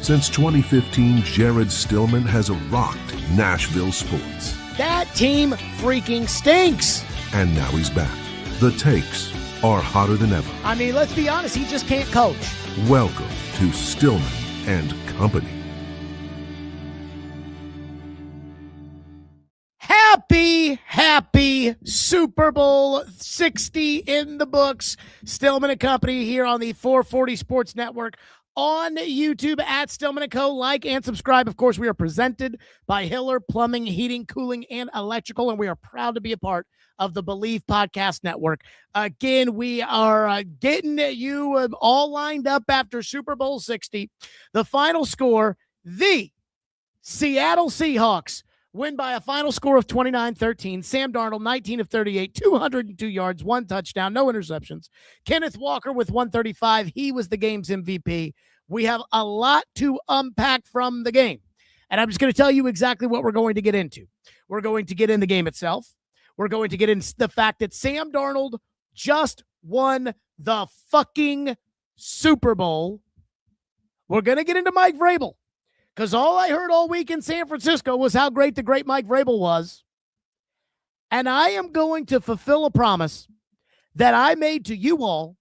Since 2015, Jared Stillman has rocked Nashville sports. That team freaking stinks. And now he's back. The takes are hotter than ever. I mean, let's be honest, he just can't coach. Welcome to Stillman and Company. Happy Super Bowl 60 in the books. Stillman and Company here on the 440 Sports Network. On YouTube at Stillman & Co. Like and subscribe. Of course, we are presented by Hiller Plumbing, Heating, Cooling, and Electrical, and we are proud to be a part of the Believe Podcast Network. Again, we are getting you all lined up after Super Bowl 60. The final score, the Seattle Seahawks win by a final score of 29-13. Sam Darnold, 19 of 38, 202 yards, 1 touchdown, no interceptions. Kenneth Walker with 135. He was the game's MVP. We have a lot to unpack from the game, and I'm just going to tell you exactly what we're going to get into. We're going to get in the game itself. We're going to get into the fact that Sam Darnold just won the fucking Super Bowl. We're going to get into Mike Vrabel, because all I heard all week in San Francisco was how great the Great Mike Vrabel was. And I am going to fulfill a promise that I made to you all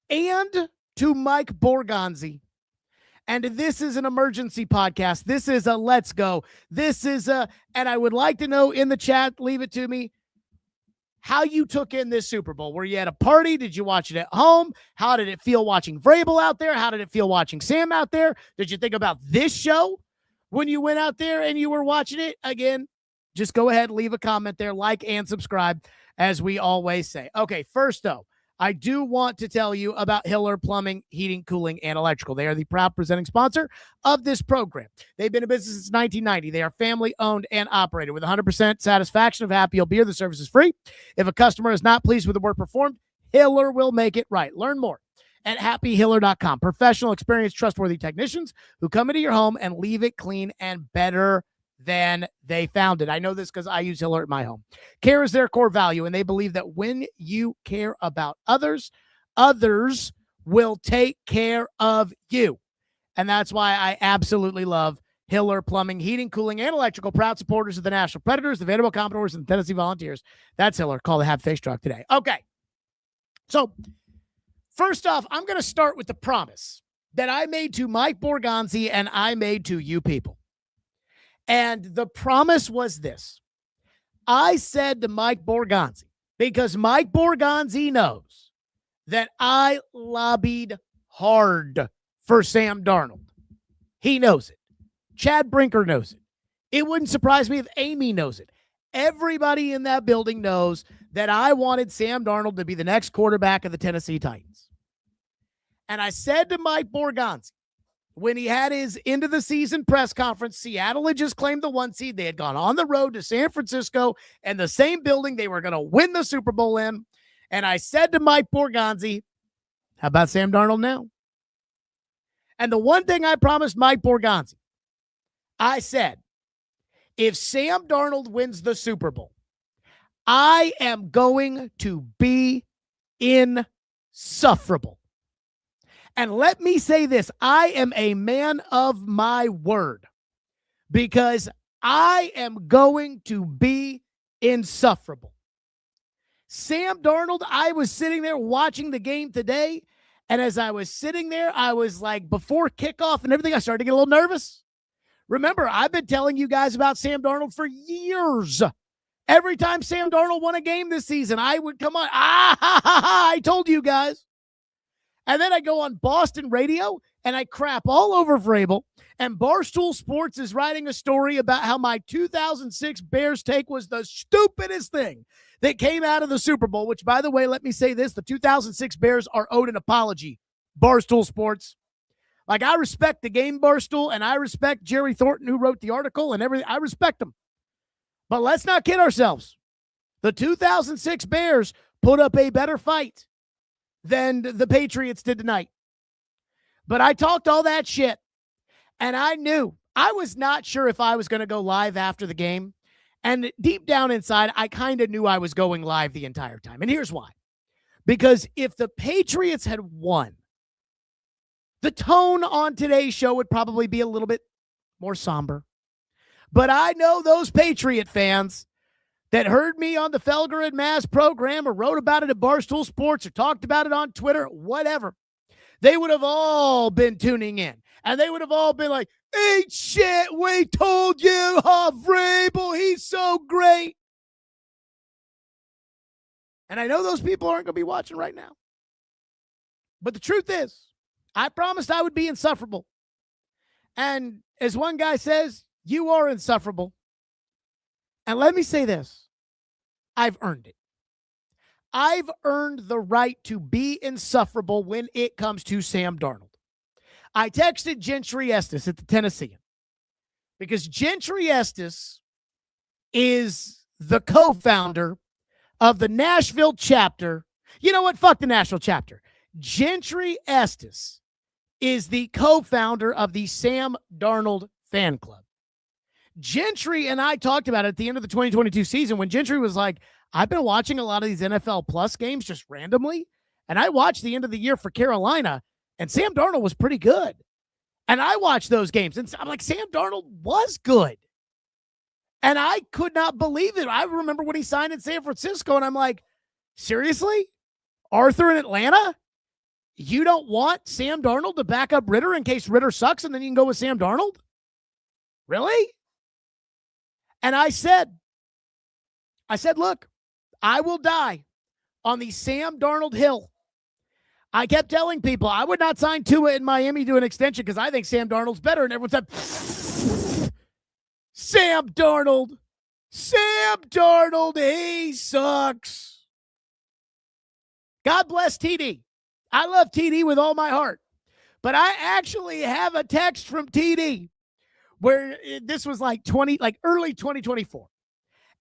and to Mike Borgonzi. And this is an emergency podcast. This is a let's go. This is a, and I would like to know in the chat, leave it to me, how you took in this Super Bowl. Were you at a party? Did you watch it at home? How did it feel watching Vrabel out there? How did it feel watching Sam out there? Did you think about this show when you went out there and you were watching it? Again, just go ahead, leave a comment there, like and subscribe, as we always say. Okay, first though, I do want to tell you about Hiller Plumbing, Heating, Cooling, and Electrical. They are the proud presenting sponsor of this program. They've been in business since 1990. They are family-owned and operated with 100% satisfaction. Of happy you'll be here, the service is free. If a customer is not pleased with the work performed, Hiller will make it right. Learn more at happyhiller.com. Professional, experienced, trustworthy technicians who come into your home and leave it clean and better than they found it. I know this because I use Hiller at my home. Care is their core value, and they believe that when you care about others, others will take care of you. And that's why I absolutely love Hiller Plumbing, Heating, Cooling, and Electrical, proud supporters of the National Predators, the Vanderbilt Commodores, and the Tennessee Volunteers. That's Hiller. Call the Have Face Truck today. Okay. So, first off, I'm going to start with the promise that I made to Mike Borgonzi and I made to you people. And the promise was this. I said to Mike Borgonzi, because Mike Borgonzi knows that I lobbied hard for Sam Darnold. He knows it. Chad Brinker knows it. It wouldn't surprise me if Amy knows it. Everybody in that building knows that I wanted Sam Darnold to be the next quarterback of the Tennessee Titans. And I said to Mike Borgonzi, when he had his end of the season press conference, Seattle had just claimed the 1 seed. They had gone on the road to San Francisco and the same building they were going to win the Super Bowl in. And I said to Mike Borgonzi, how about Sam Darnold now? And the one thing I promised Mike Borgonzi, I said, if Sam Darnold wins the Super Bowl, I am going to be insufferable. And let me say this, I am a man of my word, because I am going to be insufferable. Sam Darnold, I was sitting there watching the game today, and as I was sitting there, I was like, before kickoff and everything, I started to get a little nervous. Remember, I've been telling you guys about Sam Darnold for years. Every time Sam Darnold won a game this season, I would come on, I told you guys. And then I go on Boston radio and I crap all over Vrabel. And Barstool Sports is writing a story about how my 2006 Bears take was the stupidest thing that came out of the Super Bowl, which, by the way, let me say this. The 2006 Bears are owed an apology. Barstool Sports. Like, I respect the game, Barstool, and I respect Jerry Thornton, who wrote the article and everything. I respect them. But let's not kid ourselves. The 2006 Bears put up a better fight than the Patriots did tonight. But I talked all that shit, and I knew. I was not sure if I was going to go live after the game, and deep down inside, I kind of knew I was going live the entire time. And here's why. Because if the Patriots had won, The tone on today's show would probably be a little bit more somber. But I know those Patriot fans that heard me on the Felger and Maz program or wrote about it at Barstool Sports or talked about it on Twitter, whatever. They would have all been tuning in. And they would have all been like, ain't shit, we told you, Vrabel, he's so great. And I know those people aren't going to be watching right now. But the truth is, I promised I would be insufferable. And as one guy says, you are insufferable. And let me say this. I've earned it. I've earned the right to be insufferable when it comes to Sam Darnold. I texted Gentry Estes at the Tennessean because Gentry Estes is the co-founder of the Nashville chapter. You know what? Fuck the Nashville chapter. Gentry Estes is the co-founder of the Sam Darnold fan club. Gentry and I talked about it at the end of the 2022 season when Gentry was like, I've been watching a lot of these NFL Plus games just randomly, and I watched the end of the year for Carolina, and Sam Darnold was pretty good. And I watched those games, and I'm like, Sam Darnold was good. And I could not believe it. I remember when he signed in San Francisco, and I'm like, seriously? Arthur in Atlanta? You don't want Sam Darnold to back up Ritter in case Ritter sucks, and then you can go with Sam Darnold? Really? And I said, look, I will die on the Sam Darnold hill. I kept telling people I would not sign Tua in Miami to an extension because I think Sam Darnold's better. And everyone said, Sam Darnold, he sucks. God bless TD. I love TD with all my heart. But I actually have a text from TD where this was like early 2024.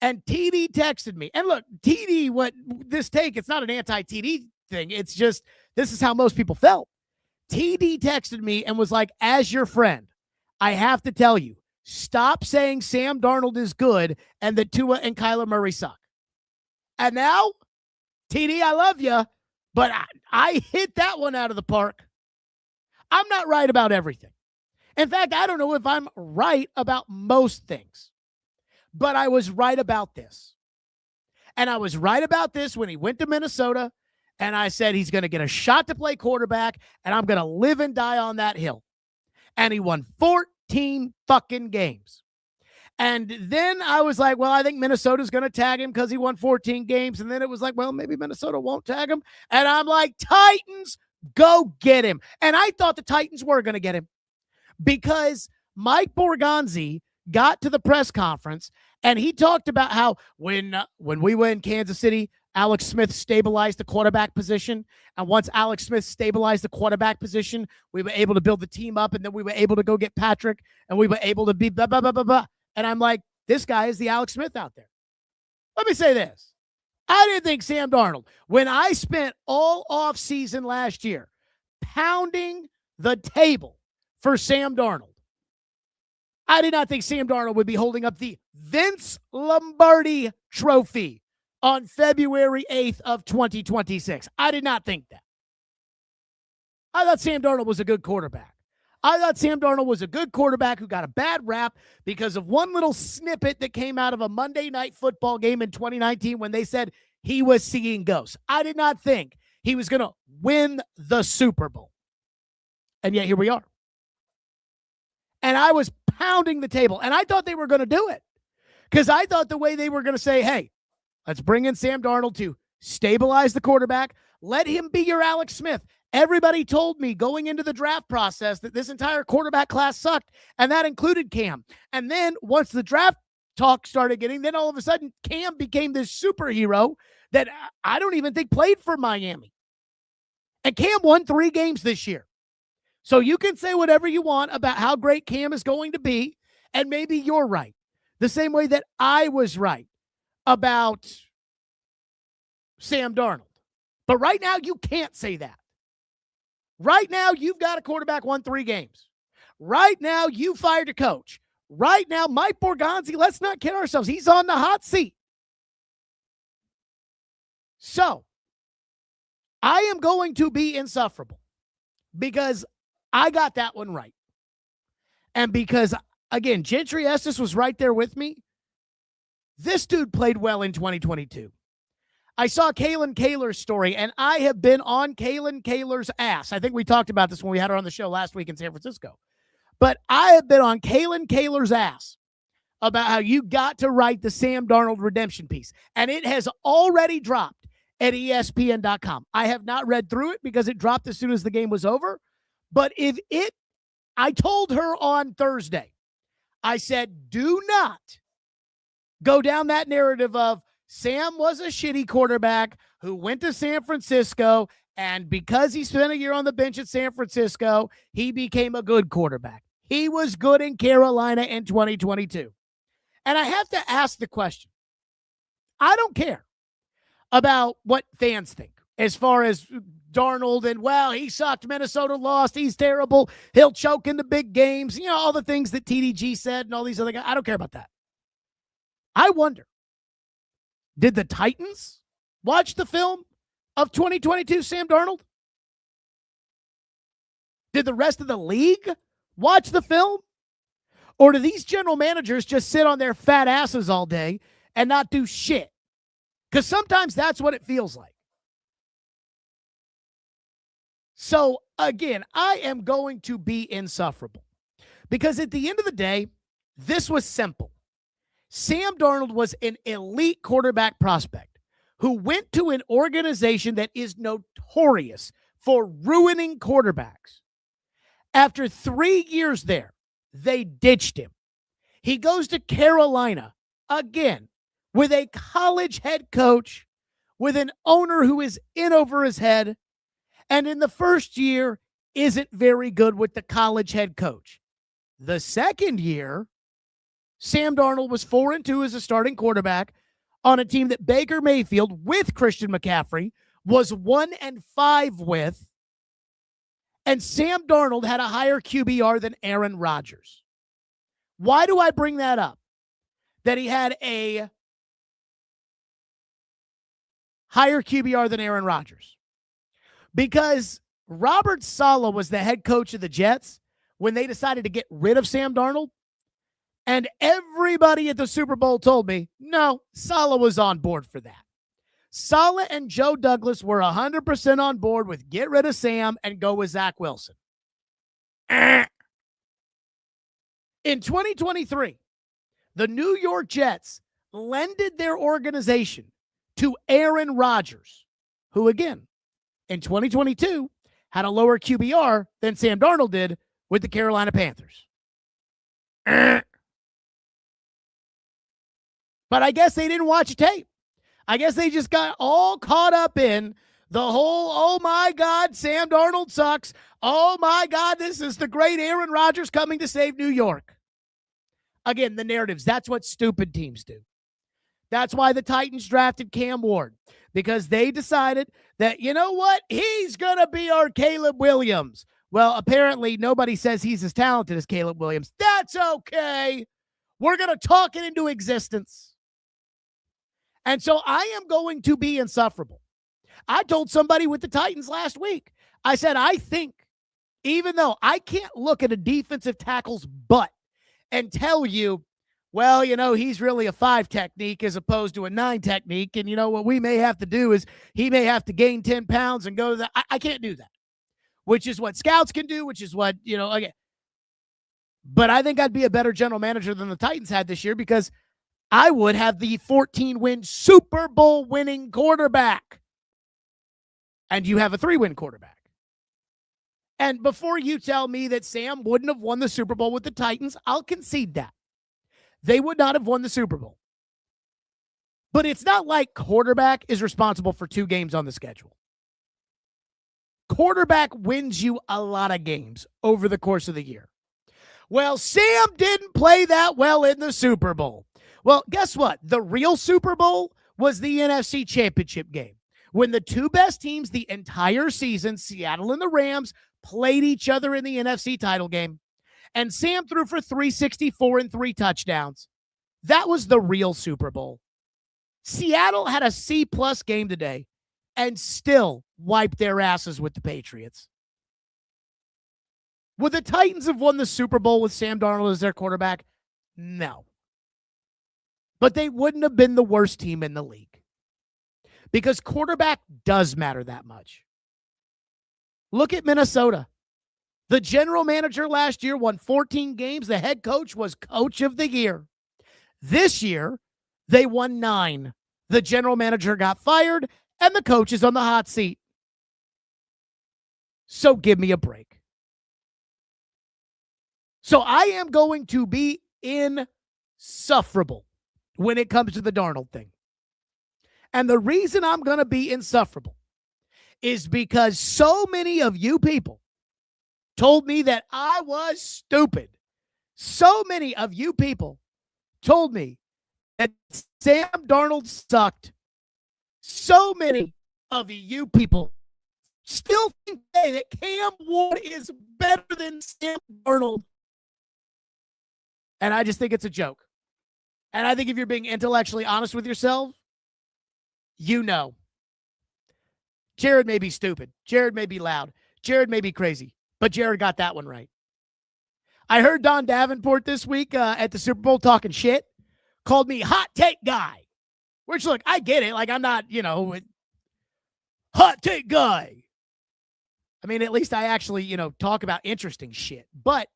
And TD texted me. And look, TD, it's not an anti-TD thing. It's just, this is how most people felt. TD texted me and was like, as your friend, I have to tell you, stop saying Sam Darnold is good and that Tua and Kyler Murray suck. And now, TD, I love you, but I hit that one out of the park. I'm not right about everything. In fact, I don't know if I'm right about most things. But I was right about this. And I was right about this when he went to Minnesota, and I said he's going to get a shot to play quarterback, and I'm going to live and die on that hill. And he won 14 fucking games. And then I was like, well, I think Minnesota's going to tag him because he won 14 games. And then it was like, well, maybe Minnesota won't tag him. And I'm like, Titans, go get him. And I thought the Titans were going to get him because Mike Borgonzi got to the press conference and he talked about how when we were in Kansas City, Alex Smith stabilized the quarterback position. And once Alex Smith stabilized the quarterback position, we were able to build the team up, and then we were able to go get Patrick, and we were able to be blah, blah, blah, blah, blah. And I'm like, this guy is the Alex Smith out there. Let me say this. I didn't think Sam Darnold, when I spent all off season last year pounding the table for Sam Darnold, I did not think Sam Darnold would be holding up the Vince Lombardi trophy on February 8th of 2026. I did not think that. I thought Sam Darnold was a good quarterback. I thought Sam Darnold was a good quarterback who got a bad rap because of one little snippet that came out of a Monday Night Football game in 2019 when they said he was seeing ghosts. I did not think he was going to win the Super Bowl. And yet here we are. And I was pounding the table, and I thought they were going to do it because I thought the way they were going to say, hey, let's bring in Sam Darnold to stabilize the quarterback. Let him be your Alex Smith. Everybody told me going into the draft process that this entire quarterback class sucked, and that included Cam. And then once the draft talk started getting, then all of a sudden Cam became this superhero that I don't even think played for Miami. And Cam won 3 games this year. So you can say whatever you want about how great Cam is going to be, and maybe you're right. The same way that I was right about Sam Darnold. But right now, you can't say that. Right now, you've got a quarterback won 3 games. Right now, you fired a coach. Right now, Mike Borgonzi, let's not kid ourselves, he's on the hot seat. So, I am going to be insufferable because I got that one right. And because, again, Gentry Estes was right there with me, this dude played well in 2022. I saw Kalen Kaler's story, and I have been on Kalen Kaler's ass. I think we talked about this when we had her on the show last week in San Francisco. But I have been on Kalen Kaler's ass about how you got to write the Sam Darnold redemption piece. And it has already dropped at ESPN.com. I have not read through it because it dropped as soon as the game was over. But I told her on Thursday, I said, do not go down that narrative of Sam was a shitty quarterback who went to San Francisco, and because he spent a year on the bench at San Francisco, he became a good quarterback. He was good in Carolina in 2022. And I have to ask the question. I don't care about what fans think as far as Darnold and, well, he sucked, Minnesota lost, he's terrible, he'll choke in the big games, all the things that TDG said and all these other guys. I don't care about that. I wonder, did the Titans watch the film of 2022 Sam Darnold? Did the rest of the league watch the film? Or do these general managers just sit on their fat asses all day and not do shit? Because sometimes that's what it feels like. So, again, I am going to be insufferable. Because at the end of the day, this was simple. Sam Darnold was an elite quarterback prospect who went to an organization that is notorious for ruining quarterbacks. After 3 years there, they ditched him. He goes to Carolina, again, with a college head coach, with an owner who is in over his head, and in the first year isn't very good with the college head coach. The second year, Sam Darnold was 4-2 as a starting quarterback on a team that Baker Mayfield, with Christian McCaffrey, was 1-5 with. And Sam Darnold had a higher QBR than Aaron Rodgers. Why do I bring that up? That he had a higher QBR than Aaron Rodgers. Because Robert Saleh was the head coach of the Jets when they decided to get rid of Sam Darnold. And everybody at the Super Bowl told me, no, Saleh was on board for that. Saleh and Joe Douglas were 100% on board with get rid of Sam and go with Zach Wilson. In 2023, the New York Jets lended their organization to Aaron Rodgers, who, again, in 2022, had a lower QBR than Sam Darnold did with the Carolina Panthers. But I guess they didn't watch tape. I guess they just got all caught up in the whole, oh my God, Sam Darnold sucks. Oh my God, this is the great Aaron Rodgers coming to save New York. Again, the narratives, that's what stupid teams do. That's why the Titans drafted Cam Ward, because they decided that, you know what, he's going to be our Caleb Williams. Well, apparently nobody says he's as talented as Caleb Williams. That's okay. We're going to talk it into existence. And so I am going to be insufferable. I told somebody with the Titans last week, I said, I think, even though I can't look at a defensive tackle's butt and tell you, well, he's really a 5 technique as opposed to a 9 technique. And what we may have to do is he may have to gain 10 pounds and go to that. I can't do that, which is what scouts can do, which is what, again. But I think I'd be a better general manager than the Titans had this year because I would have the 14-win Super Bowl winning quarterback. And you have a 3-win quarterback. And before you tell me that Sam wouldn't have won the Super Bowl with the Titans, I'll concede that. They would not have won the Super Bowl. But it's not like quarterback is responsible for 2 games on the schedule. Quarterback wins you a lot of games over the course of the year. Well, Sam didn't play that well in the Super Bowl. Well, guess what? The real Super Bowl was the NFC Championship game when the 2 best teams the entire season, Seattle and the Rams, played each other in the NFC title game. And Sam threw for 364 and 3 touchdowns. That was the real Super Bowl. Seattle had a C-plus game today and still wiped their asses with the Patriots. Would the Titans have won the Super Bowl with Sam Darnold as their quarterback? No. But they wouldn't have been the worst team in the league. Because quarterback does matter that much. Look at Minnesota. The general manager last year won 14 games. The head coach was coach of the year. This year, they won 9. The general manager got fired, and the coach is on the hot seat. So give me a break. So I am going to be insufferable when it comes to the Darnold thing. And the reason I'm going to be insufferable is because so many of you people told me that I was stupid. So many of you people told me that Sam Darnold sucked. So many of you people still think that Cam Ward is better than Sam Darnold. And I just think it's a joke. And I think if you're being intellectually honest with yourself, you know. Jared may be stupid. Jared may be loud. Jared may be crazy. But Jared got that one right. I heard Don Davenport this week at the Super Bowl talking shit. Called me hot take guy. Which, look, I get it. Like, I'm not, hot take guy. I mean, at least I actually, talk about interesting shit. But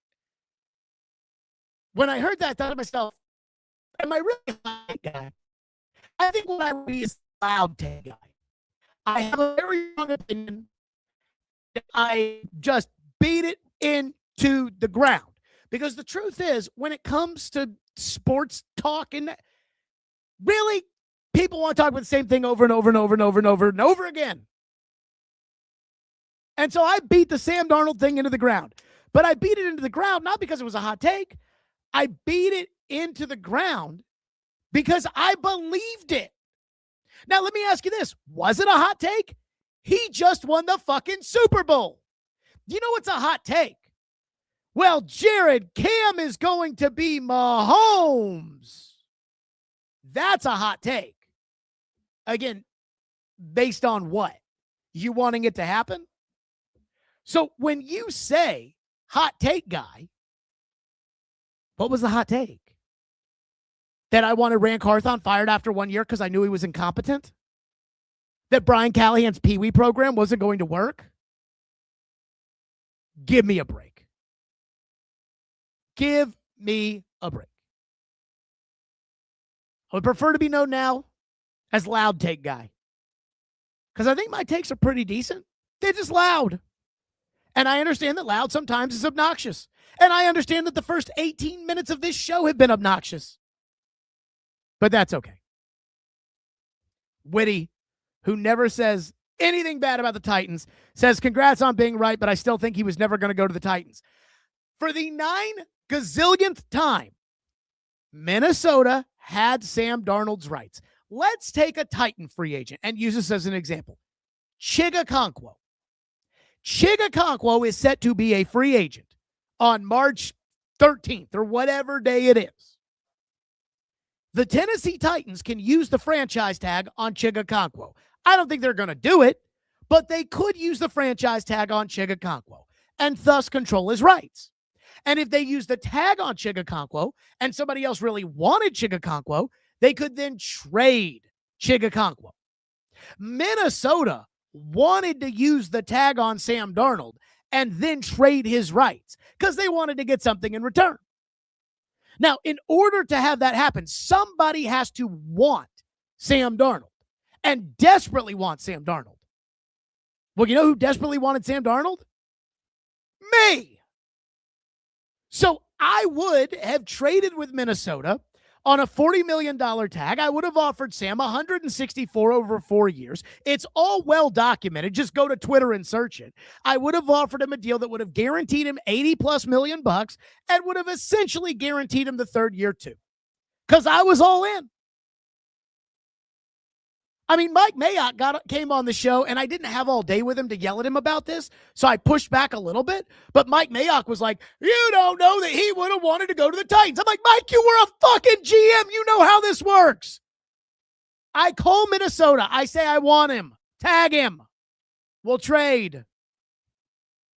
when I heard that, I thought to myself, am I really a hot take guy? I think what I really is a loud take guy. I have a very strong opinion. I just beat it into the ground. Because the truth is, when it comes to sports talk, and really, people want to talk about the same thing over and over and over and over and over and over again. And so I beat the Sam Darnold thing into the ground. But I beat it into the ground not because it was a hot take. I beat it into the ground because I believed it. Now, let me ask you this. Was it a hot take? He just won the fucking Super Bowl. You know what's a hot take? Well, Jared, Cam is going to be Mahomes. That's a hot take. Again, based on what? You wanting it to happen? So when you say hot take guy, what was the hot take? That I wanted Rand Carthon fired after 1 year because I knew he was incompetent? That Brian Callahan's Pee Wee program wasn't going to work? Give me a break. Give me a break. I would prefer to be known now as loud take guy. Because I think my takes are pretty decent. They're just loud. And I understand that loud sometimes is obnoxious. And I understand that the first 18 minutes of this show have been obnoxious. But that's okay. Witty, who never says anything bad about the Titans, says, congrats on being right, but I still think he was never going to go to the Titans. For the 9 gazillionth time, Minnesota had Sam Darnold's rights. Let's take a Titan free agent and use this as an example. Chigakonkwo. Chigakonkwo is set to be a free agent on March 13th or whatever day it is. The Tennessee Titans can use the franchise tag on Chigakonkwo. I don't think they're going to do it, but they could use the franchise tag on Chigakonkwo and thus control his rights. And if they use the tag on Chigakonkwo and somebody else really wanted Chigakonkwo, they could then trade Chigakonkwo. Minnesota wanted to use the tag on Sam Darnold and then trade his rights because they wanted to get something in return. Now, in order to have that happen, somebody has to want Sam Darnold and desperately want Sam Darnold. Well, you know who desperately wanted Sam Darnold? Me. So I would have traded with Minnesota on a $40 million tag. I would have offered Sam $164 over 4 years. It's all well documented. Just go to Twitter and search it. I would have offered him a deal that would have guaranteed him $80+ million and would have essentially guaranteed him the third year too. Because I was all in. I mean, Mike Mayock came on the show, and I didn't have all day with him to yell at him about this, so I pushed back a little bit. But Mike Mayock was like, you don't know that he would have wanted to go to the Titans. I'm like, Mike, you were a fucking GM. You know how this works. I call Minnesota. I say I want him. Tag him. We'll trade.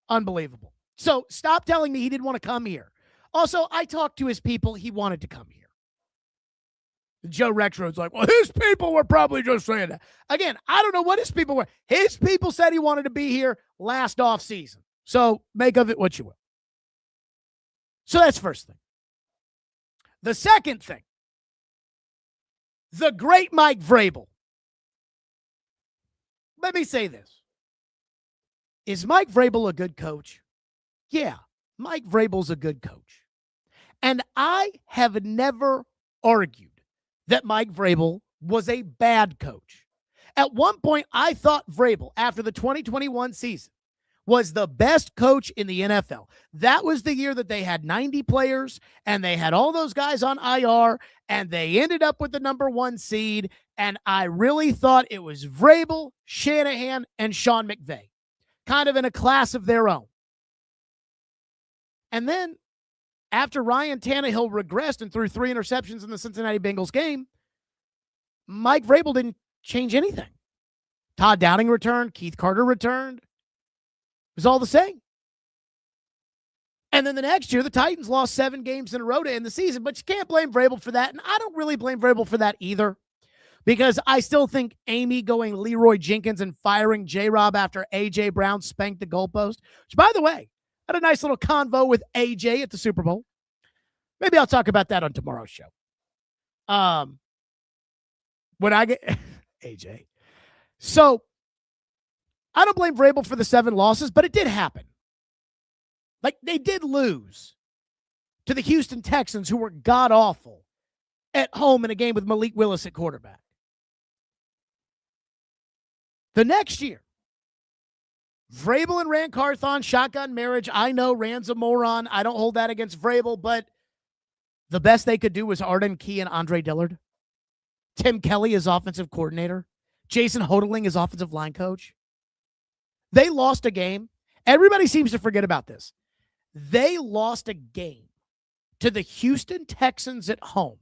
Unbelievable. So stop telling me he didn't want to come here. Also, I talked to his people. He wanted to come here. Joe Rexrode's like, well, his people were probably just saying that. Again, I don't know what his people were. His people said he wanted to be here last offseason. So make of it what you will. So that's first thing. The second thing, the great Mike Vrabel. Let me say this. Is Mike Vrabel a good coach? Yeah, Mike Vrabel's a good coach. And I have never argued that Mike Vrabel was a bad coach. At one point, I thought Vrabel, after the 2021 season, was the best coach in the NFL. That was the year that they had 90 players, and they had all those guys on IR, and they ended up with the number 1 seed, and I really thought it was Vrabel, Shanahan, and Sean McVay, kind of in a class of their own. And then, after Ryan Tannehill regressed and threw 3 interceptions in the Cincinnati Bengals game, Mike Vrabel didn't change anything. Todd Downing returned. Keith Carter returned. It was all the same. And then the next year, the Titans lost 7 games in a row to end the season, but you can't blame Vrabel for that. And I don't really blame Vrabel for that either, because I still think Amy going Leroy Jenkins and firing J-Rob after A.J. Brown spanked the goalpost, which, by the way, had a nice little convo with AJ at the Super Bowl. Maybe I'll talk about that on tomorrow's show. When I get AJ. So I don't blame Vrabel for the 7 losses, but it did happen. Like, they did lose to the Houston Texans, who were god-awful at home in a game with Malik Willis at quarterback. The next year, Vrabel and Rand Carthon, shotgun marriage. I know Rand's a moron. I don't hold that against Vrabel, but the best they could do was Arden Key and Andre Dillard. Tim Kelly is offensive coordinator. Jason Hodling is offensive line coach. They lost a game. Everybody seems to forget about this. They lost a game to the Houston Texans at home,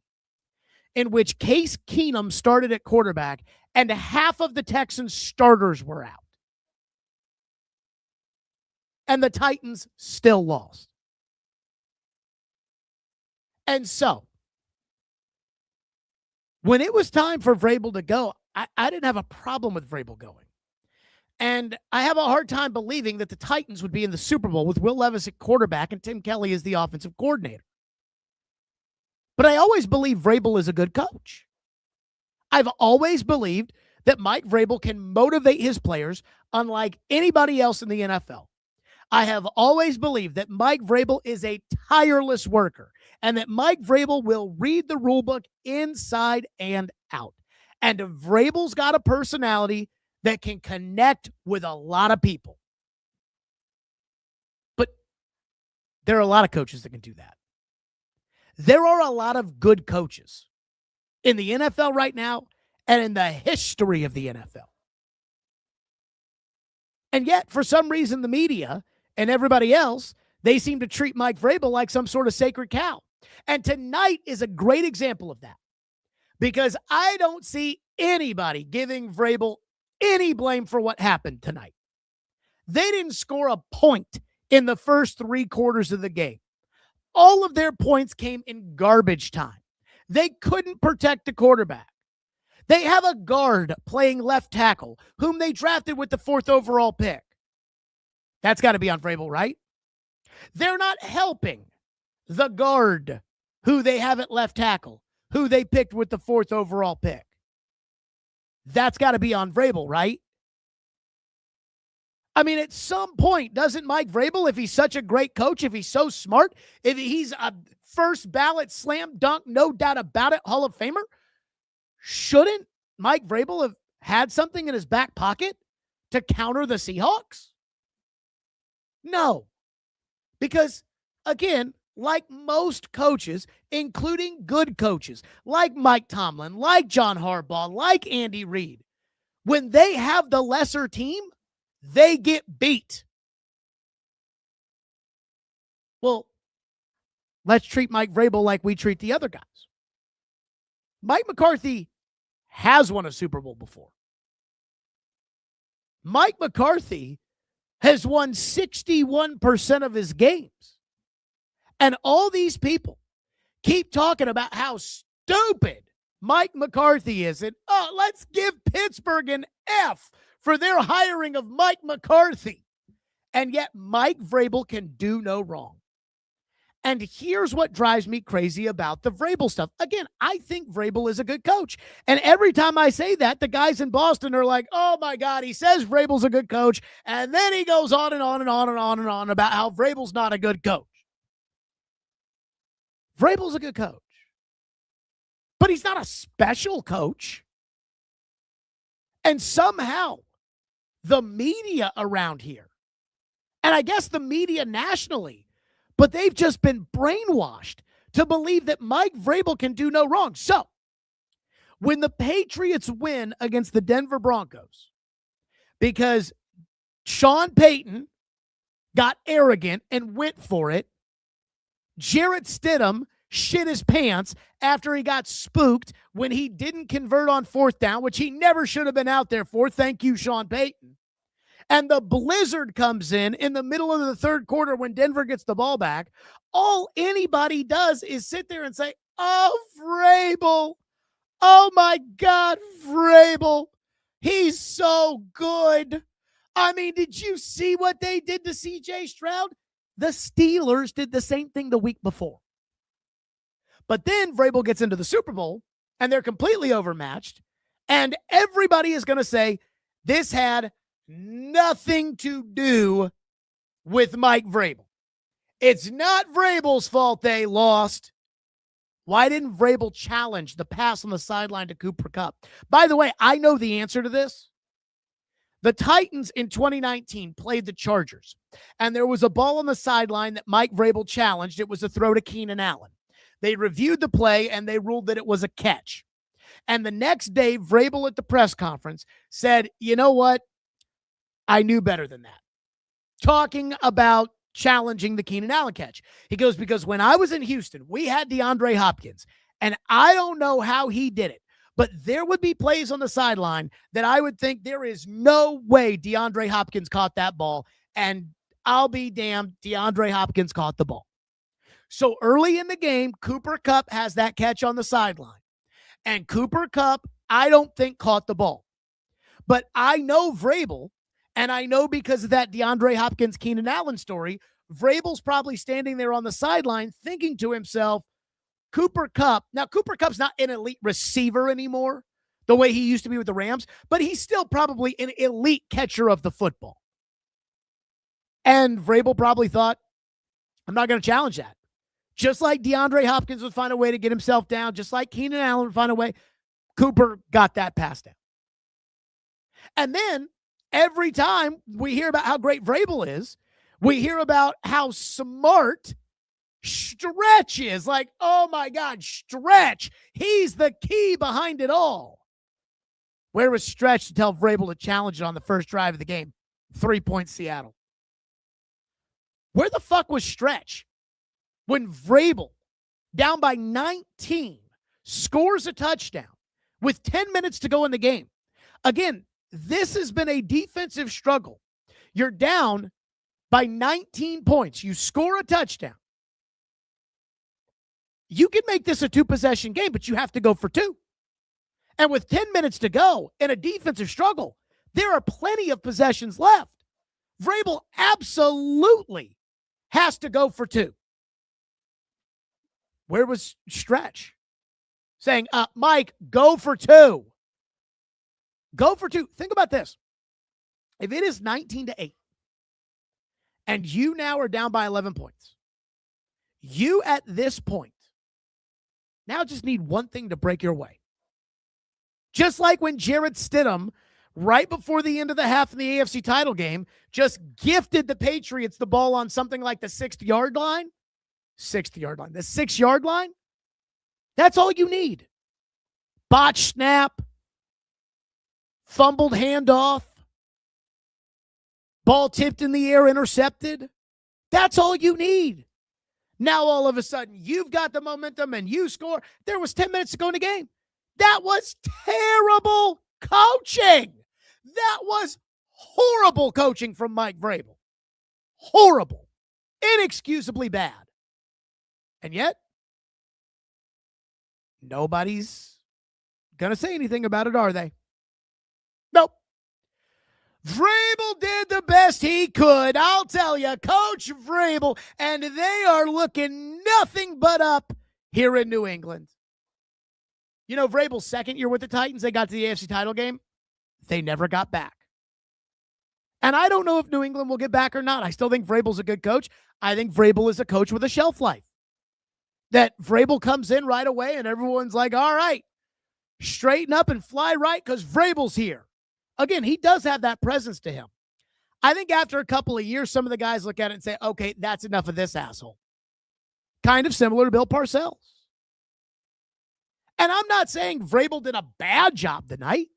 in which Case Keenum started at quarterback, and half of the Texans starters were out. And the Titans still lost. And so, when it was time for Vrabel to go, I didn't have a problem with Vrabel going. And I have a hard time believing that the Titans would be in the Super Bowl with Will Levis at quarterback and Tim Kelly as the offensive coordinator. But I always believe Vrabel is a good coach. I've always believed that Mike Vrabel can motivate his players unlike anybody else in the NFL. I have always believed that Mike Vrabel is a tireless worker and that Mike Vrabel will read the rule book inside and out. And Vrabel's got a personality that can connect with a lot of people. But there are a lot of coaches that can do that. There are a lot of good coaches in the NFL right now and in the history of the NFL. And yet, for some reason, the media and everybody else, they seem to treat Mike Vrabel like some sort of sacred cow. And tonight is a great example of that, because I don't see anybody giving Vrabel any blame for what happened tonight. They didn't score a point in the first 3 quarters of the game. All of their points came in garbage time. They couldn't protect the quarterback. They have a guard playing left tackle whom they drafted with the 4th overall pick. That's got to be on Vrabel, right? They're not helping the guard who they have at left tackle, who they picked with the 4th overall pick. That's got to be on Vrabel, right? I mean, at some point, doesn't Mike Vrabel, if he's such a great coach, if he's so smart, if he's a first ballot slam dunk, no doubt about it, Hall of Famer, shouldn't Mike Vrabel have had something in his back pocket to counter the Seahawks? No. Because, again, like most coaches, including good coaches, like Mike Tomlin, like John Harbaugh, like Andy Reid, when they have the lesser team, they get beat. Well, let's treat Mike Vrabel like we treat the other guys. Mike McCarthy has won a Super Bowl before. Mike McCarthy has won 61% of his games. And all these people keep talking about how stupid Mike McCarthy is. And, let's give Pittsburgh an F for their hiring of Mike McCarthy. And yet Mike Vrabel can do no wrong. And here's what drives me crazy about the Vrabel stuff. Again, I think Vrabel is a good coach. And every time I say that, the guys in Boston are like, oh my God, he says Vrabel's a good coach. And then he goes on and on and on and on and on about how Vrabel's not a good coach. Vrabel's a good coach. But he's not a special coach. And somehow the media around here, and I guess the media nationally, but they've just been brainwashed to believe that Mike Vrabel can do no wrong. So, when the Patriots win against the Denver Broncos, because Sean Payton got arrogant and went for it, Jarrett Stidham shit his pants after he got spooked when he didn't convert on fourth down, which he never should have been out there for. Thank you, Sean Payton. And the blizzard comes in the middle of the third quarter when Denver gets the ball back. All anybody does is sit there and say, oh, Vrabel. Oh, my God, Vrabel. He's so good. I mean, did you see what they did to C.J. Stroud? The Steelers did the same thing the week before. But then Vrabel gets into the Super Bowl, and they're completely overmatched. And everybody is going to say, this had nothing to do with Mike Vrabel. It's not Vrabel's fault they lost. Why didn't Vrabel challenge the pass on the sideline to Cooper Kupp? By the way, I know the answer to this. The Titans in 2019 played the Chargers, and there was a ball on the sideline that Mike Vrabel challenged. It was a throw to Keenan Allen. They reviewed the play, and they ruled that it was a catch. And the next day, Vrabel at the press conference said, you know what? I knew better than that. Talking about challenging the Keenan Allen catch. He goes, because when I was in Houston, we had DeAndre Hopkins, and I don't know how he did it, but there would be plays on the sideline that I would think there is no way DeAndre Hopkins caught that ball, and I'll be damned, DeAndre Hopkins caught the ball. So early in the game, Cooper Kupp has that catch on the sideline, and Cooper Kupp, I don't think caught the ball. But I know Vrabel, and I know because of that DeAndre Hopkins, Keenan Allen story, Vrabel's probably standing there on the sideline thinking to himself, Cooper Kupp. Now, Cooper Kupp's not an elite receiver anymore, the way he used to be with the Rams, but he's still probably an elite catcher of the football. And Vrabel probably thought, I'm not going to challenge that. Just like DeAndre Hopkins would find a way to get himself down, just like Keenan Allen would find a way, Cooper got that pass down. And then every time we hear about how great Vrabel is, we hear about how smart Stretch is. Like, oh my God, Stretch. He's the key behind it all. Where was Stretch to tell Vrabel to challenge it on the first drive of the game? 3-point Seattle. Where the fuck was Stretch when Vrabel, down by 19, scores a touchdown with 10 minutes to go in the game? Again, this has been a defensive struggle. You're down by 19 points. You score a touchdown. You can make this a 2-possession game, but you have to go for 2. And with 10 minutes to go in a defensive struggle, there are plenty of possessions left. Vrabel absolutely has to go for 2. Where was Stretch? Saying, Mike, go for 2. Go for 2. Think about this. If it is 19-8, and you now are down by 11 points, you at this point now just need one thing to break your way. Just like when Jarrett Stidham, right before the end of the half in the AFC title game, just gifted the Patriots the ball on something like the 6-yard line. The 6-yard line. That's all you need. Botch snap. Fumbled handoff. Ball tipped in the air, intercepted. That's all you need. Now, all of a sudden, you've got the momentum and you score. There was 10 minutes to go in the game. That was terrible coaching. That was Horrible coaching from Mike Vrabel. Horrible. Inexcusably bad. And yet, nobody's going to say anything about it, are they? Nope. Vrabel did the best he could. I'll tell you, Coach Vrabel, and they are looking nothing but up here in New England. You know, Vrabel's second year with the Titans, they got to the AFC title game. They never got back. And I don't know if New England will get back or not. I still think Vrabel's a good coach. I think Vrabel is a coach with a shelf life. That Vrabel comes in right away and everyone's like, all right, straighten up and fly right because Vrabel's here. Again, he does have that presence to him. I think after a couple of years, some of the guys look at it and say, okay, that's enough of this asshole. Kind of similar to Bill Parcells. And I'm not saying Vrabel did a bad job tonight,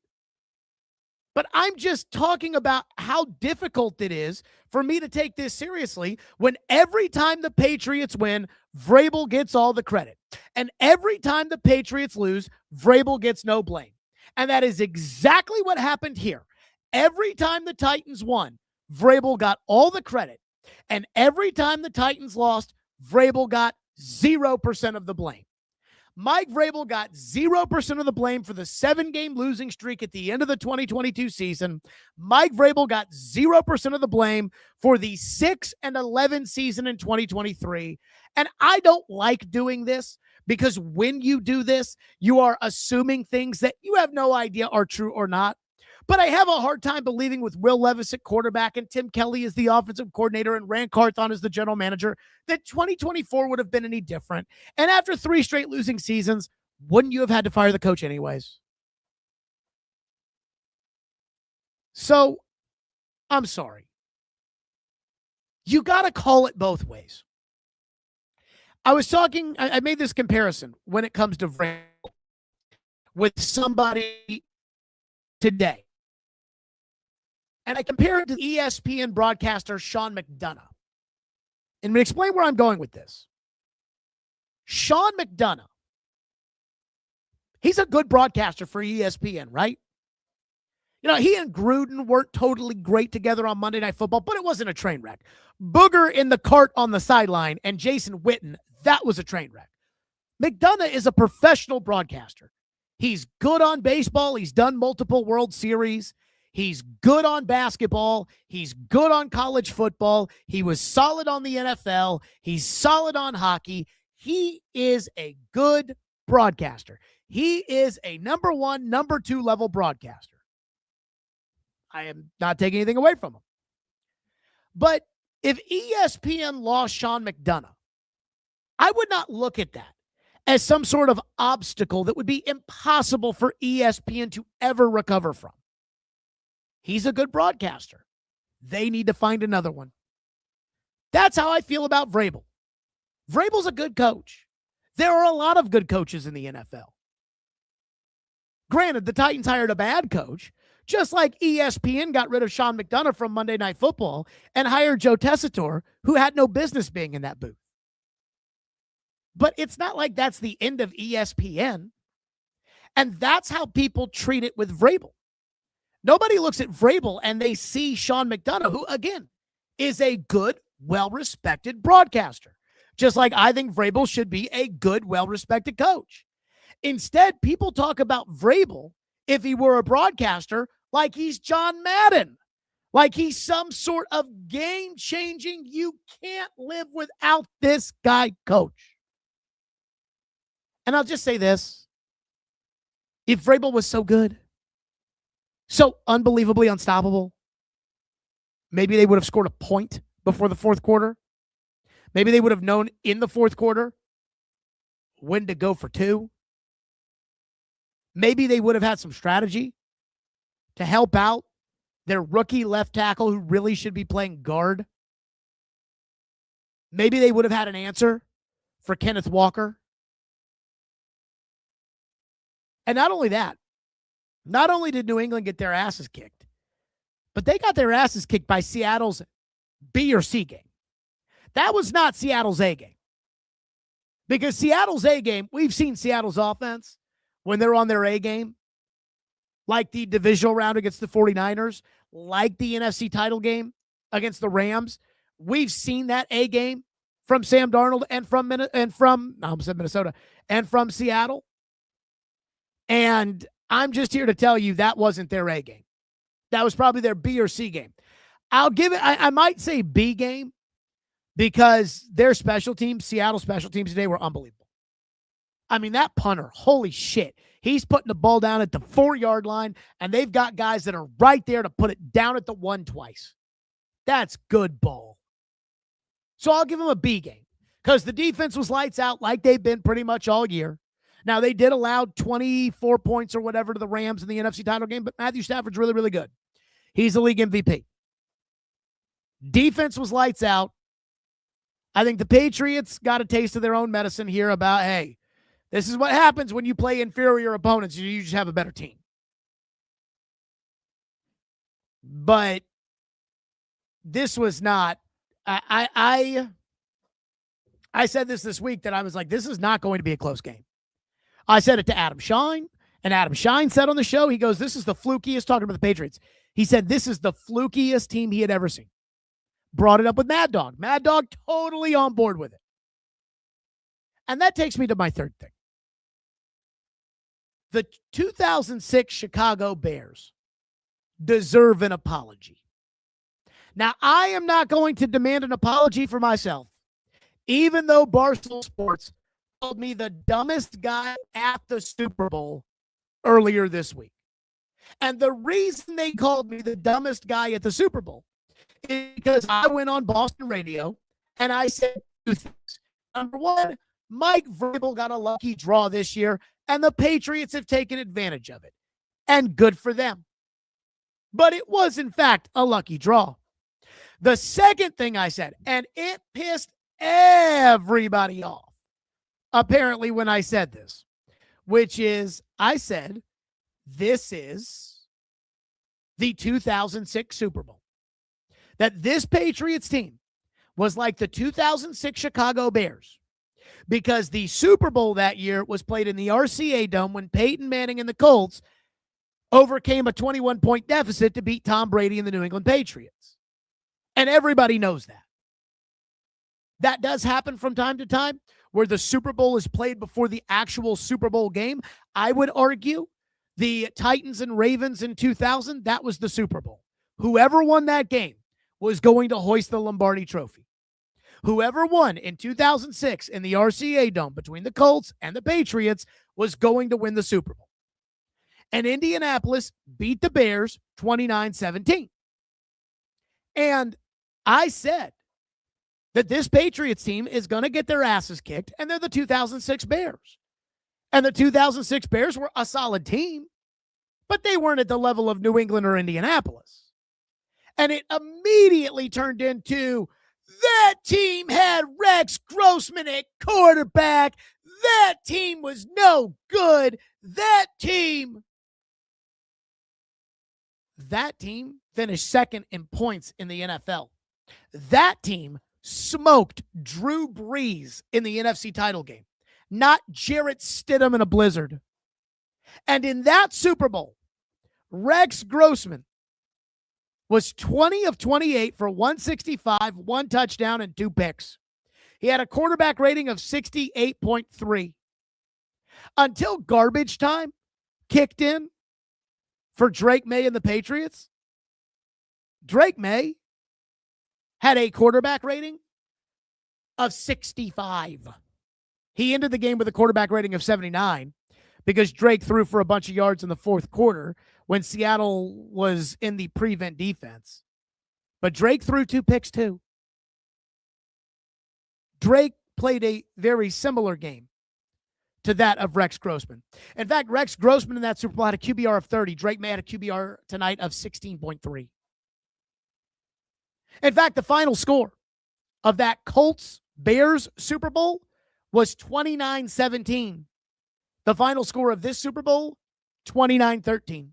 but I'm just talking about how difficult it is for me to take this seriously when every time the Patriots win, Vrabel gets all the credit. And every time the Patriots lose, Vrabel gets no blame. And that is exactly what happened here. Every time the Titans won, Vrabel got all the credit. And every time the Titans lost, Vrabel got 0% of the blame. Mike Vrabel got 0% of the blame for the 7-game losing streak at the end of the 2022 season. Mike Vrabel got 0% of the blame for the 6-11 season in 2023. And I don't like doing this because when you do this, you are assuming things that you have no idea are true or not. But I have a hard time believing with Will Levis at quarterback and Tim Kelly as the offensive coordinator and Rand Carthon as the general manager that 2024 would have been any different. And after 3 straight losing seasons, wouldn't you have had to fire the coach anyways? So, I'm sorry. You got to call it both ways. I made this comparison when it comes to Vrabel with somebody today. And I compare it to ESPN broadcaster Sean McDonough. And I'm going to explain where I'm going with this. Sean McDonough, he's a good broadcaster for ESPN, right? You know, he and Gruden weren't totally great together on Monday Night Football, but it wasn't a train wreck. Booger in the cart on the sideline and Jason Witten, that was a train wreck. McDonough is a professional broadcaster. He's good on baseball. He's done multiple World Series. He's good on basketball. He's good on college football. He was solid on the NFL. He's solid on hockey. He is a good broadcaster. He is a number 1, number 2 level broadcaster. I am not taking anything away from him. But if ESPN lost Sean McDonough, I would not look at that as some sort of obstacle that would be impossible for ESPN to ever recover from. He's a good broadcaster. They need to find another one. That's how I feel about Vrabel. Vrabel's a good coach. There are a lot of good coaches in the NFL. Granted, the Titans hired a bad coach, just like ESPN got rid of Sean McDonough from Monday Night Football and hired Joe Tessitore, who had no business being in that booth. But it's not like that's the end of ESPN. And that's how people treat it with Vrabel. Nobody looks at Vrabel and they see Sean McDonough, who, again, is a good, well-respected broadcaster. Just like I think Vrabel should be a good, well-respected coach. Instead, people talk about Vrabel, if he were a broadcaster, like he's John Madden. Like he's some sort of game-changing, you can't live without this guy coach. And I'll just say this. If Vrabel was so good, so unbelievably unstoppable, maybe they would have scored a point before the fourth quarter. Maybe they would have known in the fourth quarter when to go for 2. Maybe they would have had some strategy to help out their rookie left tackle who really should be playing guard. Maybe they would have had an answer for Kenneth Walker. And not only that, not only did New England get their asses kicked, but they got their asses kicked by Seattle's B or C game. That was not Seattle's A game. Because Seattle's A game, we've seen Seattle's offense when they're on their A game, like the divisional round against the 49ers, like the NFC title game against the Rams. We've seen that A game from Sam Darnold and from I almost said Minnesota and from Seattle. And I'm just here to tell you that wasn't their A game. That was probably their B or C game. I'll give it, I might say B game because their special teams, Seattle special teams today were unbelievable. I mean, that punter, holy shit. He's putting the ball down at the 4-yard line, and they've got guys that are right there to put it down at the 1 twice. That's good ball. So I'll give them a B game because the defense was lights out like they've been pretty much all year. Now, they did allow 24 points or whatever to the Rams in the NFC title game, but Matthew Stafford's really, really good. He's the league MVP. Defense was lights out. I think the Patriots got a taste of their own medicine here about, hey, this is what happens when you play inferior opponents. You just have a better team. But this was not, I said this week that I was like, this is not going to be a close game. I said it to Adam Shine, and Adam Shine said on the show, he goes, this is the flukiest, talking about the Patriots. He said, this is the flukiest team he had ever seen. Brought it up with Mad Dog. Mad Dog totally on board with it. And that takes me to my third thing. The 2006 Chicago Bears deserve an apology. Now, I am not going to demand an apology for myself, even though Barstool Sports called me the dumbest guy at the Super Bowl earlier this week. And the reason they called me the dumbest guy at the Super Bowl is because I went on Boston radio and I said 2 things. Number one, Mike Vrabel got a lucky draw this year, and the Patriots have taken advantage of it. And good for them. But it was, in fact, a lucky draw. The second thing I said, and it pissed everybody off, apparently, when I said this, which is, I said, this is the 2006 Super Bowl. That this Patriots team was like the 2006 Chicago Bears, because the Super Bowl that year was played in the RCA Dome when Peyton Manning and the Colts overcame a 21-point deficit to beat Tom Brady and the New England Patriots. And everybody knows that. That does happen from time to time where the Super Bowl is played before the actual Super Bowl game. I would argue the Titans and Ravens in 2000, that was the Super Bowl. Whoever won that game was going to hoist the Lombardi Trophy. Whoever won in 2006 in the RCA Dome between the Colts and the Patriots was going to win the Super Bowl. And Indianapolis beat the Bears 29-17. And I said that this Patriots team is going to get their asses kicked, and they're the 2006 Bears. And the 2006 Bears were a solid team, but they weren't at the level of New England or Indianapolis. And it immediately turned into, that team had Rex Grossman at quarterback. That team was no good. That team finished second in points in the NFL. That team smoked Drew Brees in the NFC title game, not Jarrett Stidham in a blizzard. And in that Super Bowl, Rex Grossman was 20 of 28 for 165, 1 touchdown, and 2 picks. He had a quarterback rating of 68.3. Until garbage time kicked in for Drake May and the Patriots, Drake May had a quarterback rating of 65. He ended the game with a quarterback rating of 79 because Drake threw for a bunch of yards in the fourth quarter when Seattle was in the prevent defense. But Drake threw 2 picks too. Drake played a very similar game to that of Rex Grossman. In fact, Rex Grossman in that Super Bowl had a QBR of 30. Drake May had a QBR tonight of 16.3. In fact, the final score of that Colts-Bears Super Bowl was 29-17. The final score of this Super Bowl, 29-13.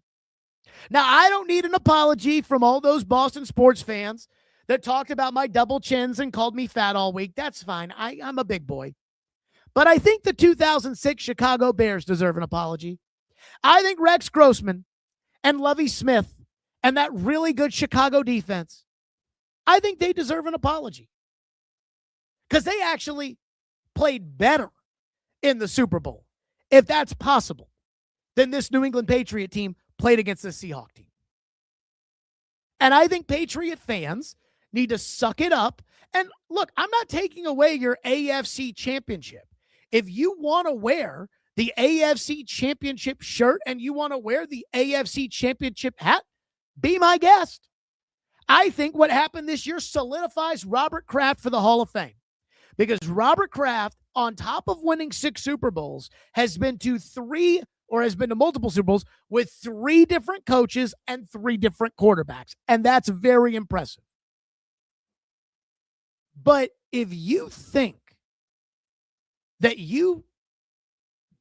Now, I don't need an apology from all those Boston sports fans that talked about my double chins and called me fat all week. That's fine. I'm a big boy. But I think the 2006 Chicago Bears deserve an apology. I think Rex Grossman and Lovie Smith and that really good Chicago defense, I think they deserve an apology because they actually played better in the Super Bowl, if that's possible, than this New England Patriot team played against the Seahawks team. And I think Patriot fans need to suck it up. And look, I'm not taking away your AFC championship. If you want to wear the AFC championship shirt and you want to wear the AFC championship hat, be my guest. I think what happened this year solidifies Robert Kraft for the Hall of Fame, because Robert Kraft, on top of winning 6 Super Bowls, has been to multiple Super Bowls with 3 different coaches and 3 different quarterbacks. And that's very impressive. But if you think that you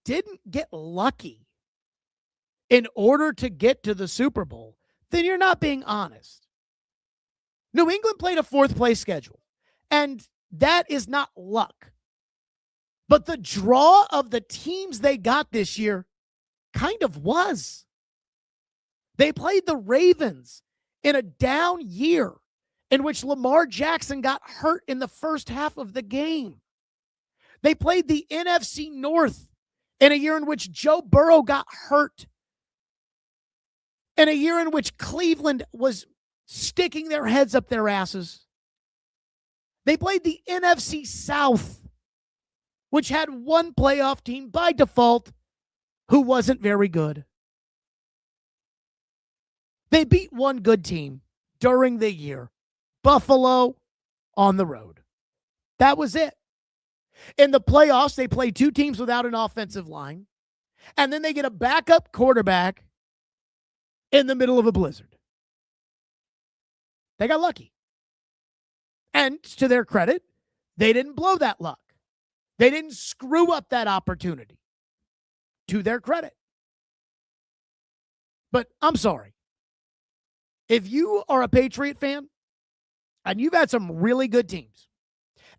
didn't get lucky in order to get to the Super Bowl, then you're not being honest. New England played a 4th place schedule, and that is not luck. But the draw of the teams they got this year kind of was. They played the Ravens in a down year in which Lamar Jackson got hurt in the first half of the game. They played the NFC North in a year in which Joe Burrow got hurt. In a year in which Cleveland was sticking their heads up their asses. They played the NFC South, which had one playoff team by default who wasn't very good. They beat one good team during the year, Buffalo, on the road. That was it. In the playoffs, they played 2 teams without an offensive line, and then they get a backup quarterback in the middle of a blizzard. They got lucky. And to their credit, they didn't blow that luck. They didn't screw up that opportunity. To their credit. But I'm sorry. If you are a Patriot fan and you've had some really good teams,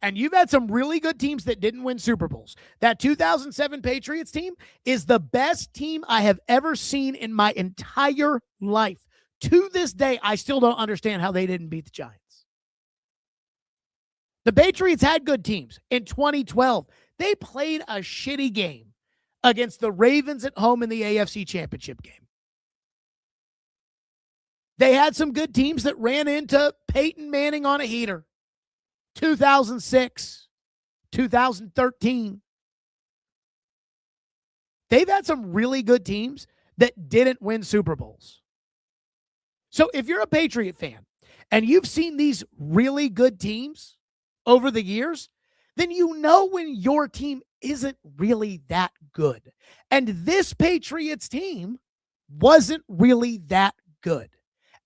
and you've had some really good teams that didn't win Super Bowls, that 2007 Patriots team is the best team I have ever seen in my entire life. To this day, I still don't understand how they didn't beat the Giants. The Patriots had good teams. In 2012, they played a shitty game against the Ravens at home in the AFC Championship game. They had some good teams that ran into Peyton Manning on a heater. 2006, 2013. They've had some really good teams that didn't win Super Bowls. So if you're a Patriot fan and you've seen these really good teams over the years, then you know when your team isn't really that good. And this Patriots team wasn't really that good.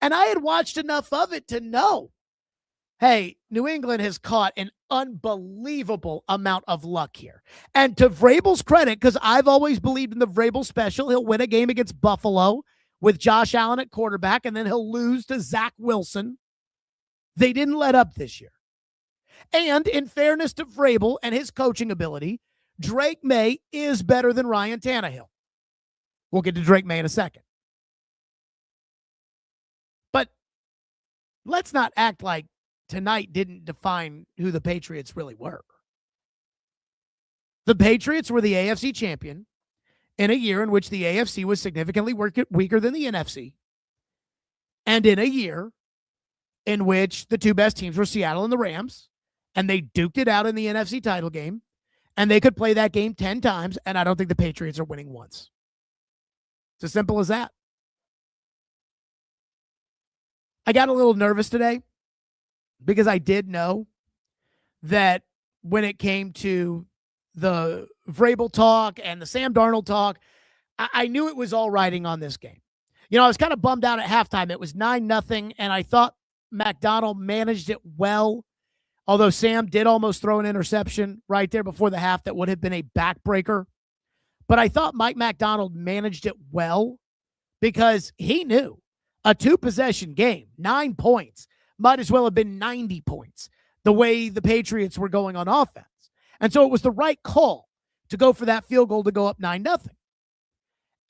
And I had watched enough of it to know, hey, New England has caught an unbelievable amount of luck here. And to Vrabel's credit, because I've always believed in the Vrabel special, he'll win a game against Buffalo with Josh Allen at quarterback, and then he'll lose to Zach Wilson. They didn't let up this year. And in fairness to Vrabel and his coaching ability, Drake May is better than Ryan Tannehill. We'll get to Drake May in a second. But let's not act like tonight didn't define who the Patriots really were. The Patriots were the AFC champion in a year in which the AFC was significantly weaker than the NFC, and in a year in which the 2 best teams were Seattle and the Rams, and they duked it out in the NFC title game, and they could play that game 10 times, and I don't think the Patriots are winning once. It's as simple as that. I got a little nervous today because I did know that when it came to the Vrabel talk and the Sam Darnold talk, I knew it was all riding on this game. You know, I was kind of bummed out at halftime. It was 9-0, and I thought McDonald managed it well, although Sam did almost throw an interception right there before the half that would have been a backbreaker. But I thought Mike McDonald managed it well because he knew a 2-possession game, 9 points, might as well have been 90 points the way the Patriots were going on offense. And so it was the right call to go for that field goal to go up 9-0.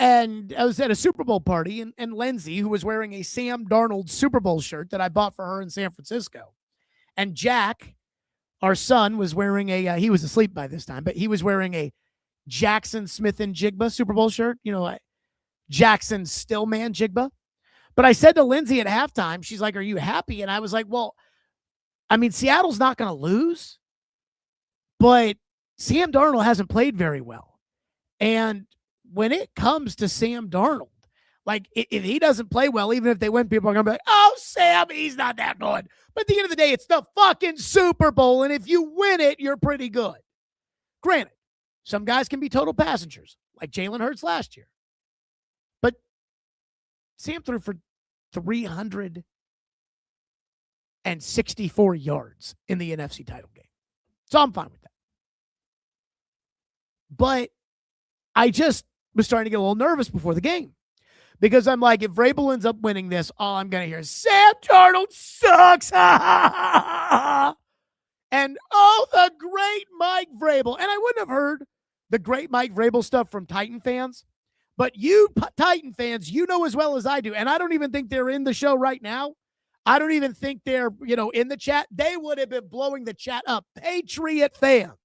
And I was at a Super Bowl party, and Lindsay, who was wearing a Sam Darnold Super Bowl shirt that I bought for her in San Francisco, and Jack, our son, was wearing he was asleep by this time, but he was wearing a Jackson Smith and Jigba Super Bowl shirt, Jackson Stillman Jigba. But I said to Lindsay at halftime, she's like, "Are you happy?" And I was like, "Well, I mean, Seattle's not going to lose, but Sam Darnold hasn't played very well. And when it comes to Sam Darnold, like if he doesn't play well, even if they win, people are going to be like, oh, Sam, he's not that good. But at the end of the day, it's the fucking Super Bowl. And if you win it, you're pretty good. Granted, some guys can be total passengers, like Jalen Hurts last year. But Sam threw for 364 yards in the NFC title game. So I'm fine with that. But I just was starting to get a little nervous before the game because I'm like, if Vrabel ends up winning this, all I'm going to hear is Sam Darnold sucks. And the great Mike Vrabel. And I wouldn't have heard the great Mike Vrabel stuff from Titan fans, but you Titan fans, you know as well as I do. And I don't even think they're in the show right now. I don't even think they're, in the chat. They would have been blowing the chat up. Patriot fans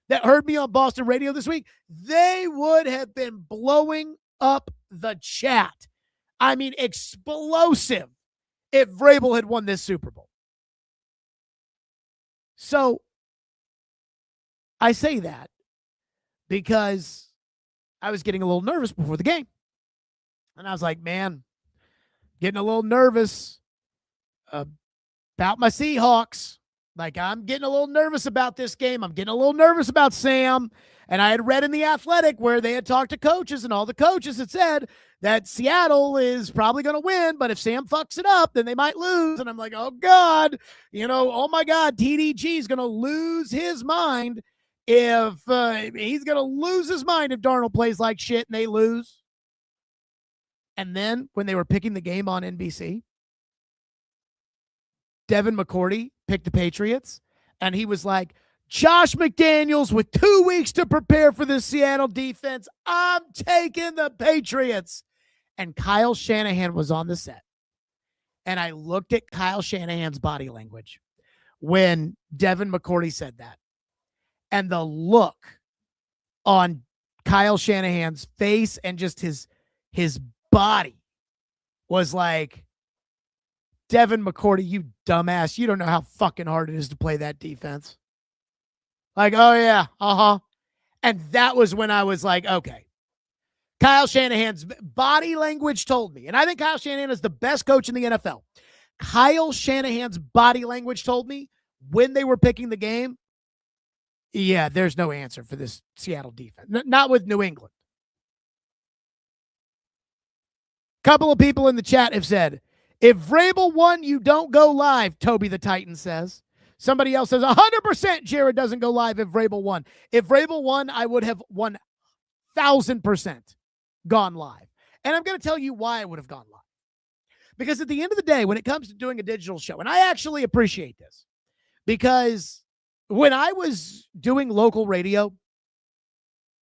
that heard me on Boston radio this week, they would have been blowing up the chat. I mean, explosive if Vrabel had won this Super Bowl. So I say that because I was getting a little nervous before the game. And I was like, man, getting a little nervous about my Seahawks. Like, I'm getting a little nervous about this game. I'm getting a little nervous about Sam. And I had read in The Athletic where they had talked to coaches, and all the coaches had said that Seattle is probably going to win, but if Sam fucks it up, then they might lose. And I'm like, oh, God, oh, my God, TDG is going to lose his mind if he's going to lose his mind if Darnold plays like shit and they lose. And then when they were picking the game on NBC, Devin McCourty picked the Patriots, and he was like, Josh McDaniels with 2 weeks to prepare for the Seattle defense. I'm taking the Patriots. And Kyle Shanahan was on the set. And I looked at Kyle Shanahan's body language when Devin McCourty said that. And the look on Kyle Shanahan's face and just his body was like, Devin McCourty, you dumbass. You don't know how fucking hard it is to play that defense. Like, oh, yeah, And that was when I was like, okay. Kyle Shanahan's body language told me, and I think Kyle Shanahan is the best coach in the NFL. Kyle Shanahan's body language told me when they were picking the game, yeah, there's no answer for this Seattle defense. Not with New England. Couple of people in the chat have said, if Vrabel won, you don't go live, Toby the Titan says. Somebody else says, 100% Jared doesn't go live if Vrabel won. If Vrabel won, I would have 1,000% gone live. And I'm going to tell you why I would have gone live. Because at the end of the day, when it comes to doing a digital show, and I actually appreciate this, because when I was doing local radio,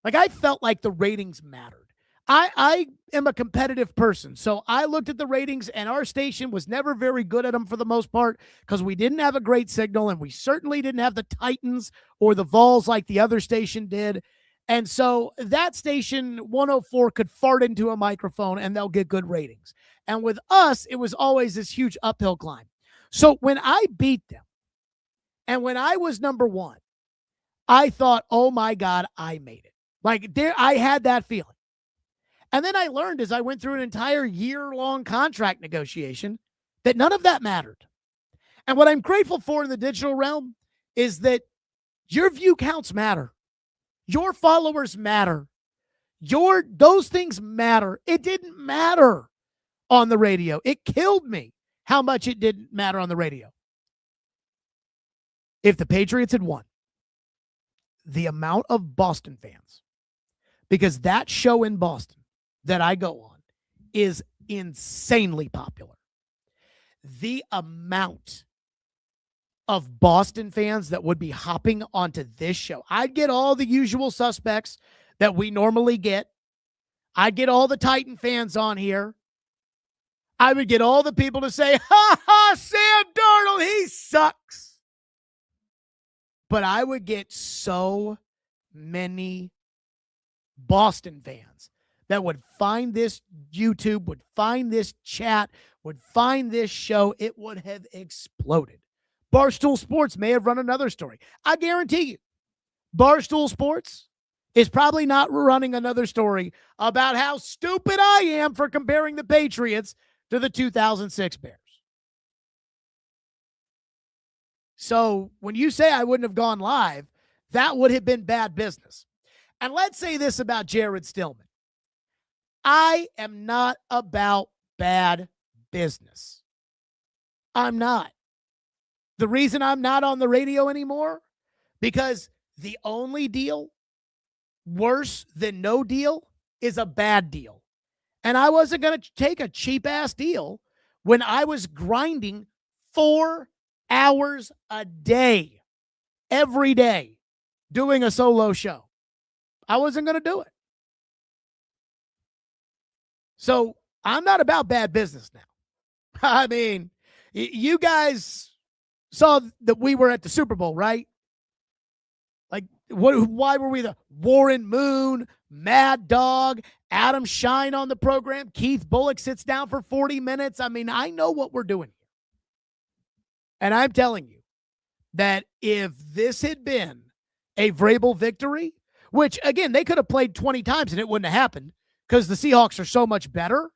like I felt like the ratings mattered. I am a competitive person, so I looked at the ratings, and our station was never very good at them for the most part because we didn't have a great signal, and we certainly didn't have the Titans or the Vols like the other station did. And so that station, 104, could fart into a microphone, and they'll get good ratings. And with us, it was always this huge uphill climb. So when I beat them, and when I was number one, I thought, oh, my God, I made it. Like, I had that feeling. And then I learned as I went through an entire year-long contract negotiation that none of that mattered. And what I'm grateful for in the digital realm is that your view counts matter. Your followers matter. Those things matter. It didn't matter on the radio. It killed me how much it didn't matter on the radio. If the Patriots had won, the amount of Boston fans, because that show in Boston that I go on is insanely popular. The amount of Boston fans that would be hopping onto this show, I'd get all the usual suspects that we normally get. I'd get all the Titan fans on here. I would get all the people to say, ha ha, Sam Darnold, he sucks. But I would get so many Boston fans that would find this YouTube, would find this chat, would find this show. It would have exploded. Barstool Sports may have run another story. I guarantee you, Barstool Sports is probably not running another story about how stupid I am for comparing the Patriots to the 2006 Bears. So when you say I wouldn't have gone live, that would have been bad business. And let's say this about Jared Stillman. I am not about bad business. I'm not. The reason I'm not on the radio anymore, because the only deal worse than no deal is a bad deal. And I wasn't going to take a cheap-ass deal when I was grinding 4 hours a day, every day, doing a solo show. I wasn't going to do it. So I'm not about bad business now. I mean, you guys saw that we were at the Super Bowl, right? Like, why were we the Warren Moon, Mad Dog, Adam Shine on the program? Keith Bullock sits down for 40 minutes. I mean, I know what we're doing here. And I'm telling you that if this had been a Vrabel victory, which, again, they could have played 20 times and it wouldn't have happened because the Seahawks are so much better.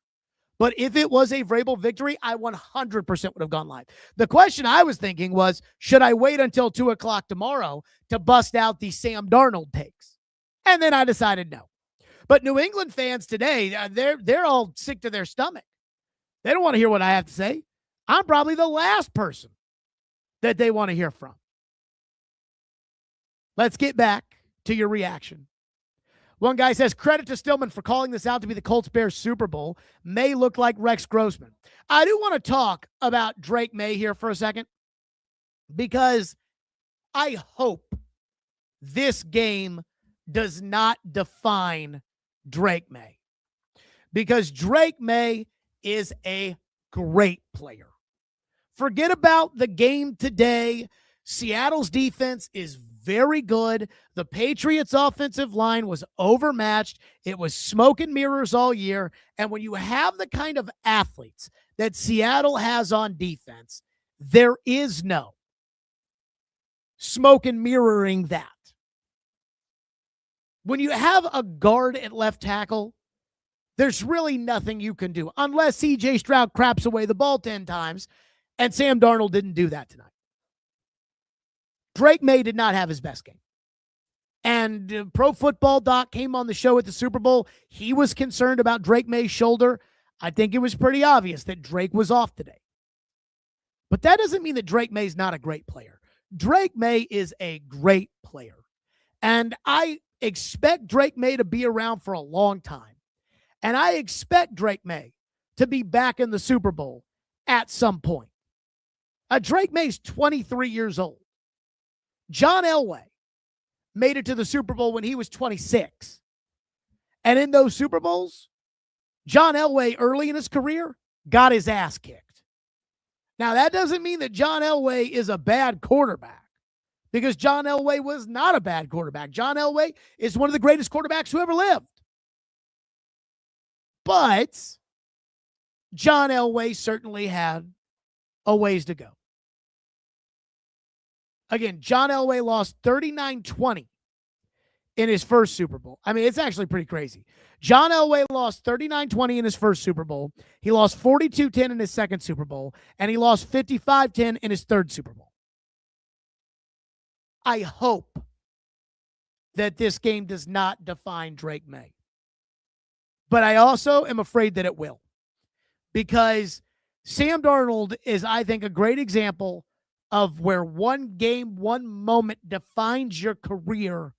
But if it was a Vrabel victory, I 100% would have gone live. The question I was thinking was, should I wait until 2 o'clock tomorrow to bust out the Sam Darnold takes? And then I decided no. But New England fans today, they're all sick to their stomach. They don't want to hear what I have to say. I'm probably the last person that they want to hear from. Let's get back to your reaction. One guy says, credit to Stillman for calling this out to be the Colts-Bears Super Bowl. May look like Rex Grossman. I do want to talk about Drake May here for a second because I hope this game does not define Drake May, because Drake May is a great player. Forget about the game today. Seattle's defense is very good. The Patriots' offensive line was overmatched. It was smoke and mirrors all year. And when you have the kind of athletes that Seattle has on defense, there is no smoke and mirroring that. When you have a guard at left tackle, there's really nothing you can do unless C.J. Stroud craps away the ball 10 times, and Sam Darnold didn't do that tonight. Drake May did not have his best game. And Pro Football Doc came on the show at the Super Bowl. He was concerned about Drake May's shoulder. I think it was pretty obvious that Drake was off today. But that doesn't mean that Drake May's not a great player. Drake May is a great player. And I expect Drake May to be around for a long time. And I expect Drake May to be back in the Super Bowl at some point. Drake May's 23 years old. John Elway made it to the Super Bowl when he was 26. And in those Super Bowls, John Elway, early in his career, got his ass kicked. Now, that doesn't mean that John Elway is a bad quarterback, because John Elway was not a bad quarterback. John Elway is one of the greatest quarterbacks who ever lived. But John Elway certainly had a ways to go. Again, John Elway lost 39-20 in his first Super Bowl. I mean, it's actually pretty crazy. John Elway lost 39-20 in his first Super Bowl. He lost 42-10 in his second Super Bowl. And he lost 55-10 in his third Super Bowl. I hope that this game does not define Drake May. But I also am afraid that it will. Because Sam Darnold is, I think, a great example of where one game, one moment defines your career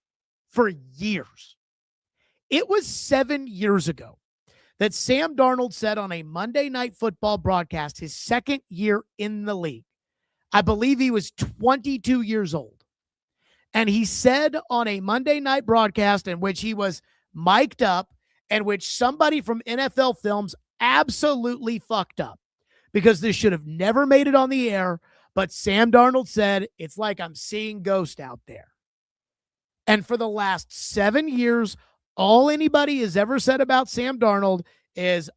for years. It was 7 years ago that Sam Darnold said on a Monday Night Football broadcast, his second year in the league. I believe he was 22 years old. And he said on a Monday night broadcast in which he was mic'd up in which somebody from NFL Films absolutely fucked up because this should have never made it on the air. But Sam Darnold said, it's like I'm seeing ghosts out there. And for the last 7 years, all anybody has ever said about Sam Darnold is,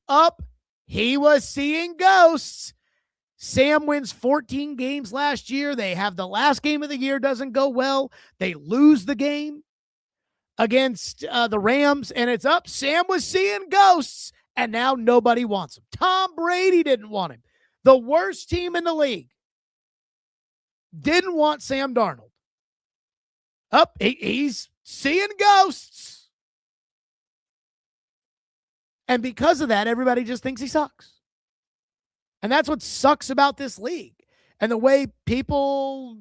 he was seeing ghosts. Sam wins 14 games last year. They have the last game of the year, doesn't go well. They lose the game against the Rams, and it's up. Sam was seeing ghosts, and now nobody wants him. Tom Brady didn't want him. The worst team in the league didn't want Sam Darnold. He's seeing ghosts. And because of that, everybody just thinks he sucks. And that's what sucks about this league. And the way people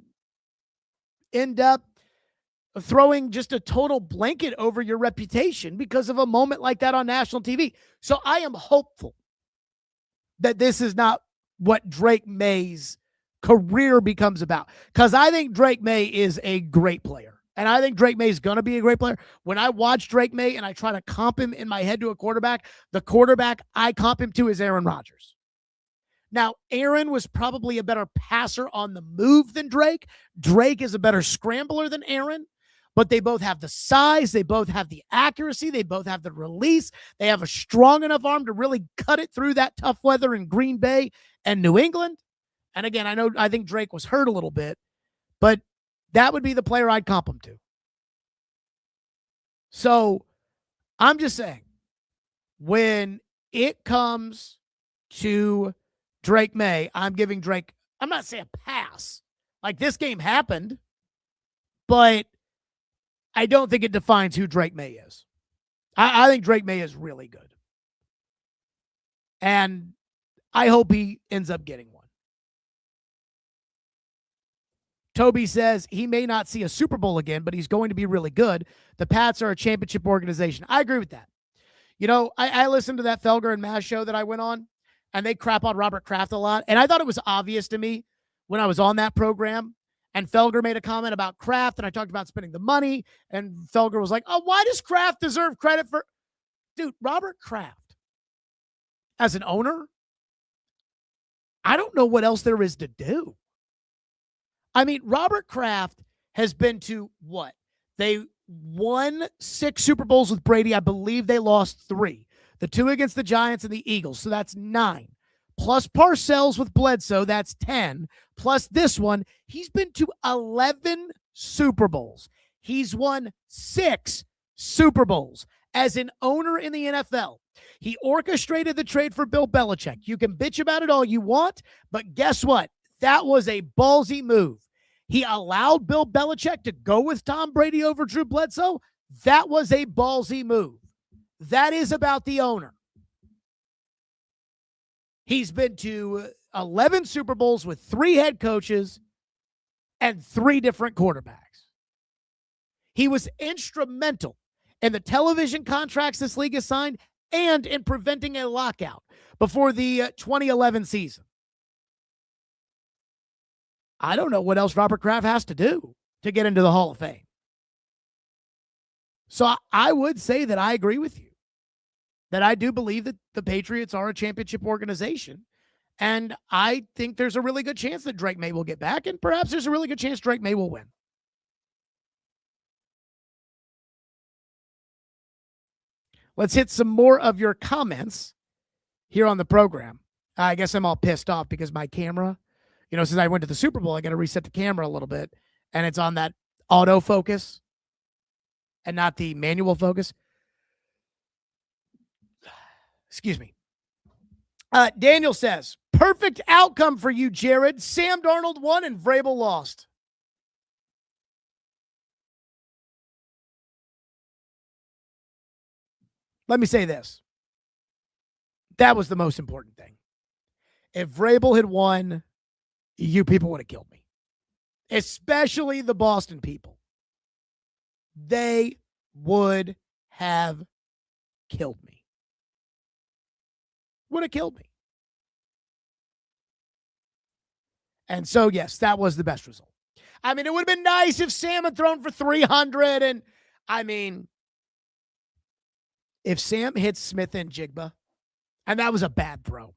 end up throwing just a total blanket over your reputation because of a moment like that on national TV. So I am hopeful that this is not what Drake May's career becomes about. Because I think Drake May is a great player. And I think Drake May is going to be a great player. When I watch Drake May and I try to comp him in my head to a quarterback, the quarterback I comp him to is Aaron Rodgers. Now, Aaron was probably a better passer on the move than Drake. Drake is a better scrambler than Aaron, but they both have the size. They both have the accuracy. They both have the release. They have a strong enough arm to really cut it through that tough weather in Green Bay and New England. And again, I think Drake was hurt a little bit, but that would be the player I'd comp him to. So I'm just saying, when it comes to Drake May, I'm giving Drake, I'm not saying pass. Like, this game happened, but I don't think it defines who Drake May is. I think Drake May is really good. And I hope he ends up getting one. Toby says he may not see a Super Bowl again, but he's going to be really good. The Pats are a championship organization. I agree with that. You know, I listened to that Felger and Maz show that I went on, and they crap on Robert Kraft a lot. And I thought it was obvious to me when I was on that program. And Felger made a comment about Kraft, and I talked about spending the money. And Felger was like, why does Kraft deserve credit for... Dude, Robert Kraft, as an owner, I don't know what else there is to do. I mean, Robert Kraft has been to what? They won 6 Super Bowls with Brady. I believe they lost 3. The 2 against the Giants and the Eagles. So that's 9. Plus Parcells with Bledsoe, that's 10. Plus this one, he's been to 11 Super Bowls. He's won 6 Super Bowls as an owner in the NFL. He orchestrated the trade for Bill Belichick. You can bitch about it all you want, but guess what? That was a ballsy move. He allowed Bill Belichick to go with Tom Brady over Drew Bledsoe. That was a ballsy move. That is about the owner. He's been to 11 Super Bowls with 3 head coaches and 3 different quarterbacks. He was instrumental in the television contracts this league has signed and in preventing a lockout before the 2011 season. I don't know what else Robert Kraft has to do to get into the Hall of Fame. So I would say that I agree with you, that I do believe that the Patriots are a championship organization. And I think there's a really good chance that Drake May will get back, and perhaps there's a really good chance Drake May will win. Let's hit some more of your comments here on the program. I guess I'm all pissed off because my camera, since I went to the Super Bowl, I got to reset the camera a little bit, and it's on that autofocus and not the manual focus. Excuse me. Daniel says, perfect outcome for you, Jared. Sam Darnold won and Vrabel lost. Let me say this. That was the most important thing. If Vrabel had won, you people would have killed me. Especially the Boston people. They would have killed me. Would have killed me. And so, yes, that was the best result. I mean, it would have been nice if Sam had thrown for 300. And, I mean, if Sam hits Smith and Jigba, and that was a bad throw.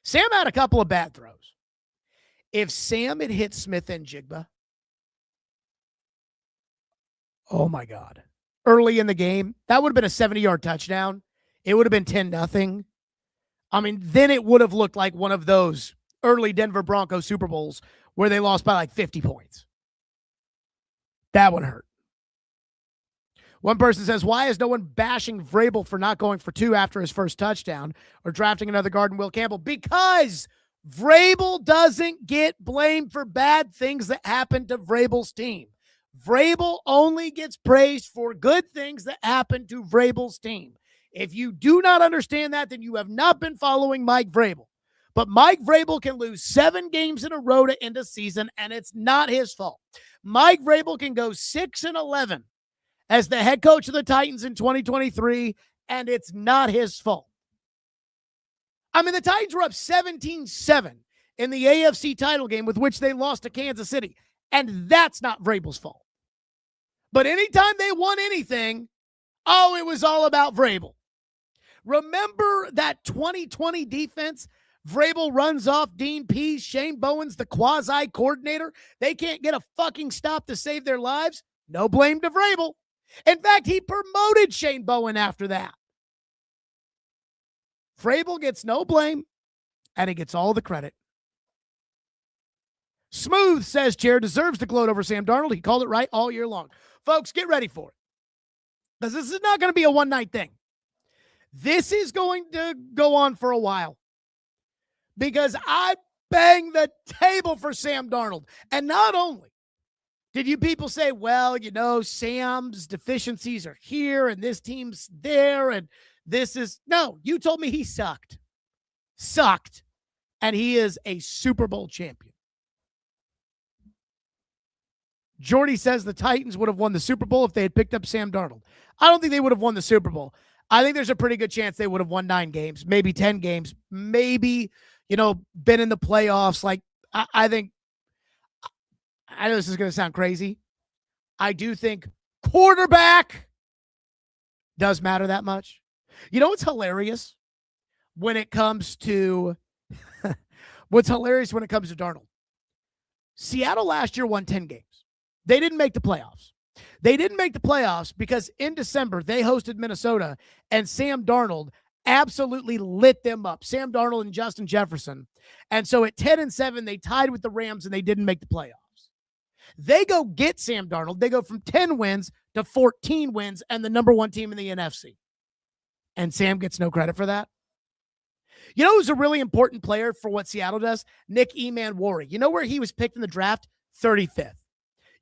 Sam had a couple of bad throws. If Sam had hit Smith and Jigba, oh my God. Early in the game, that would have been a 70-yard touchdown. It would have been 10-0. I mean, then it would have looked like one of those early Denver Broncos Super Bowls where they lost by like 50 points. That would hurt. One person says, why is no one bashing Vrabel for not going for 2 after his first touchdown or drafting another guard in Will Campbell? Because Vrabel doesn't get blamed for bad things that happen to Vrabel's team. Vrabel only gets praised for good things that happen to Vrabel's team. If you do not understand that, then you have not been following Mike Vrabel. But Mike Vrabel can lose 7 games in a row to end a season, and it's not his fault. Mike Vrabel can go 6-11 as the head coach of the Titans in 2023, and it's not his fault. I mean, the Titans were up 17-7 in the AFC title game with which they lost to Kansas City, and that's not Vrabel's fault. But anytime they won anything, oh, it was all about Vrabel. Remember that 2020 defense? Vrabel runs off Dean Pease, Shane Bowen's the quasi-coordinator. They can't get a fucking stop to save their lives. No blame to Vrabel. In fact, he promoted Shane Bowen after that. Vrabel gets no blame, and he gets all the credit. Smooth says Jared deserves to gloat over Sam Darnold. He called it right all year long. Folks, get ready for it. Because this is not going to be a one-night thing. This is going to go on for a while. Because I banged the table for Sam Darnold. And not only did you people say, well, you know, Sam's deficiencies are here and this team's there and this is... No, you told me he sucked. Sucked. And he is a Super Bowl champion. Jordy says the Titans would have won the Super Bowl if they had picked up Sam Darnold. I don't think they would have won the Super Bowl. I think there's a pretty good chance they would have won 9 games, maybe 10 games, maybe, you know, been in the playoffs. Like, I think, I know this is going to sound crazy. I do think quarterback does matter that much. You know what's hilarious when it comes to, Darnold? Seattle last year won 10 games. They didn't make the playoffs. They didn't make the playoffs because in December, they hosted Minnesota, and Sam Darnold absolutely lit them up. Sam Darnold and Justin Jefferson. And so at 10-7, they tied with the Rams, and they didn't make the playoffs. They go get Sam Darnold. They go from 10 wins to 14 wins and the number 1 team in the NFC. And Sam gets no credit for that. You know who's a really important player for what Seattle does? Nick Emanwari. You know where he was picked in the draft? 35th.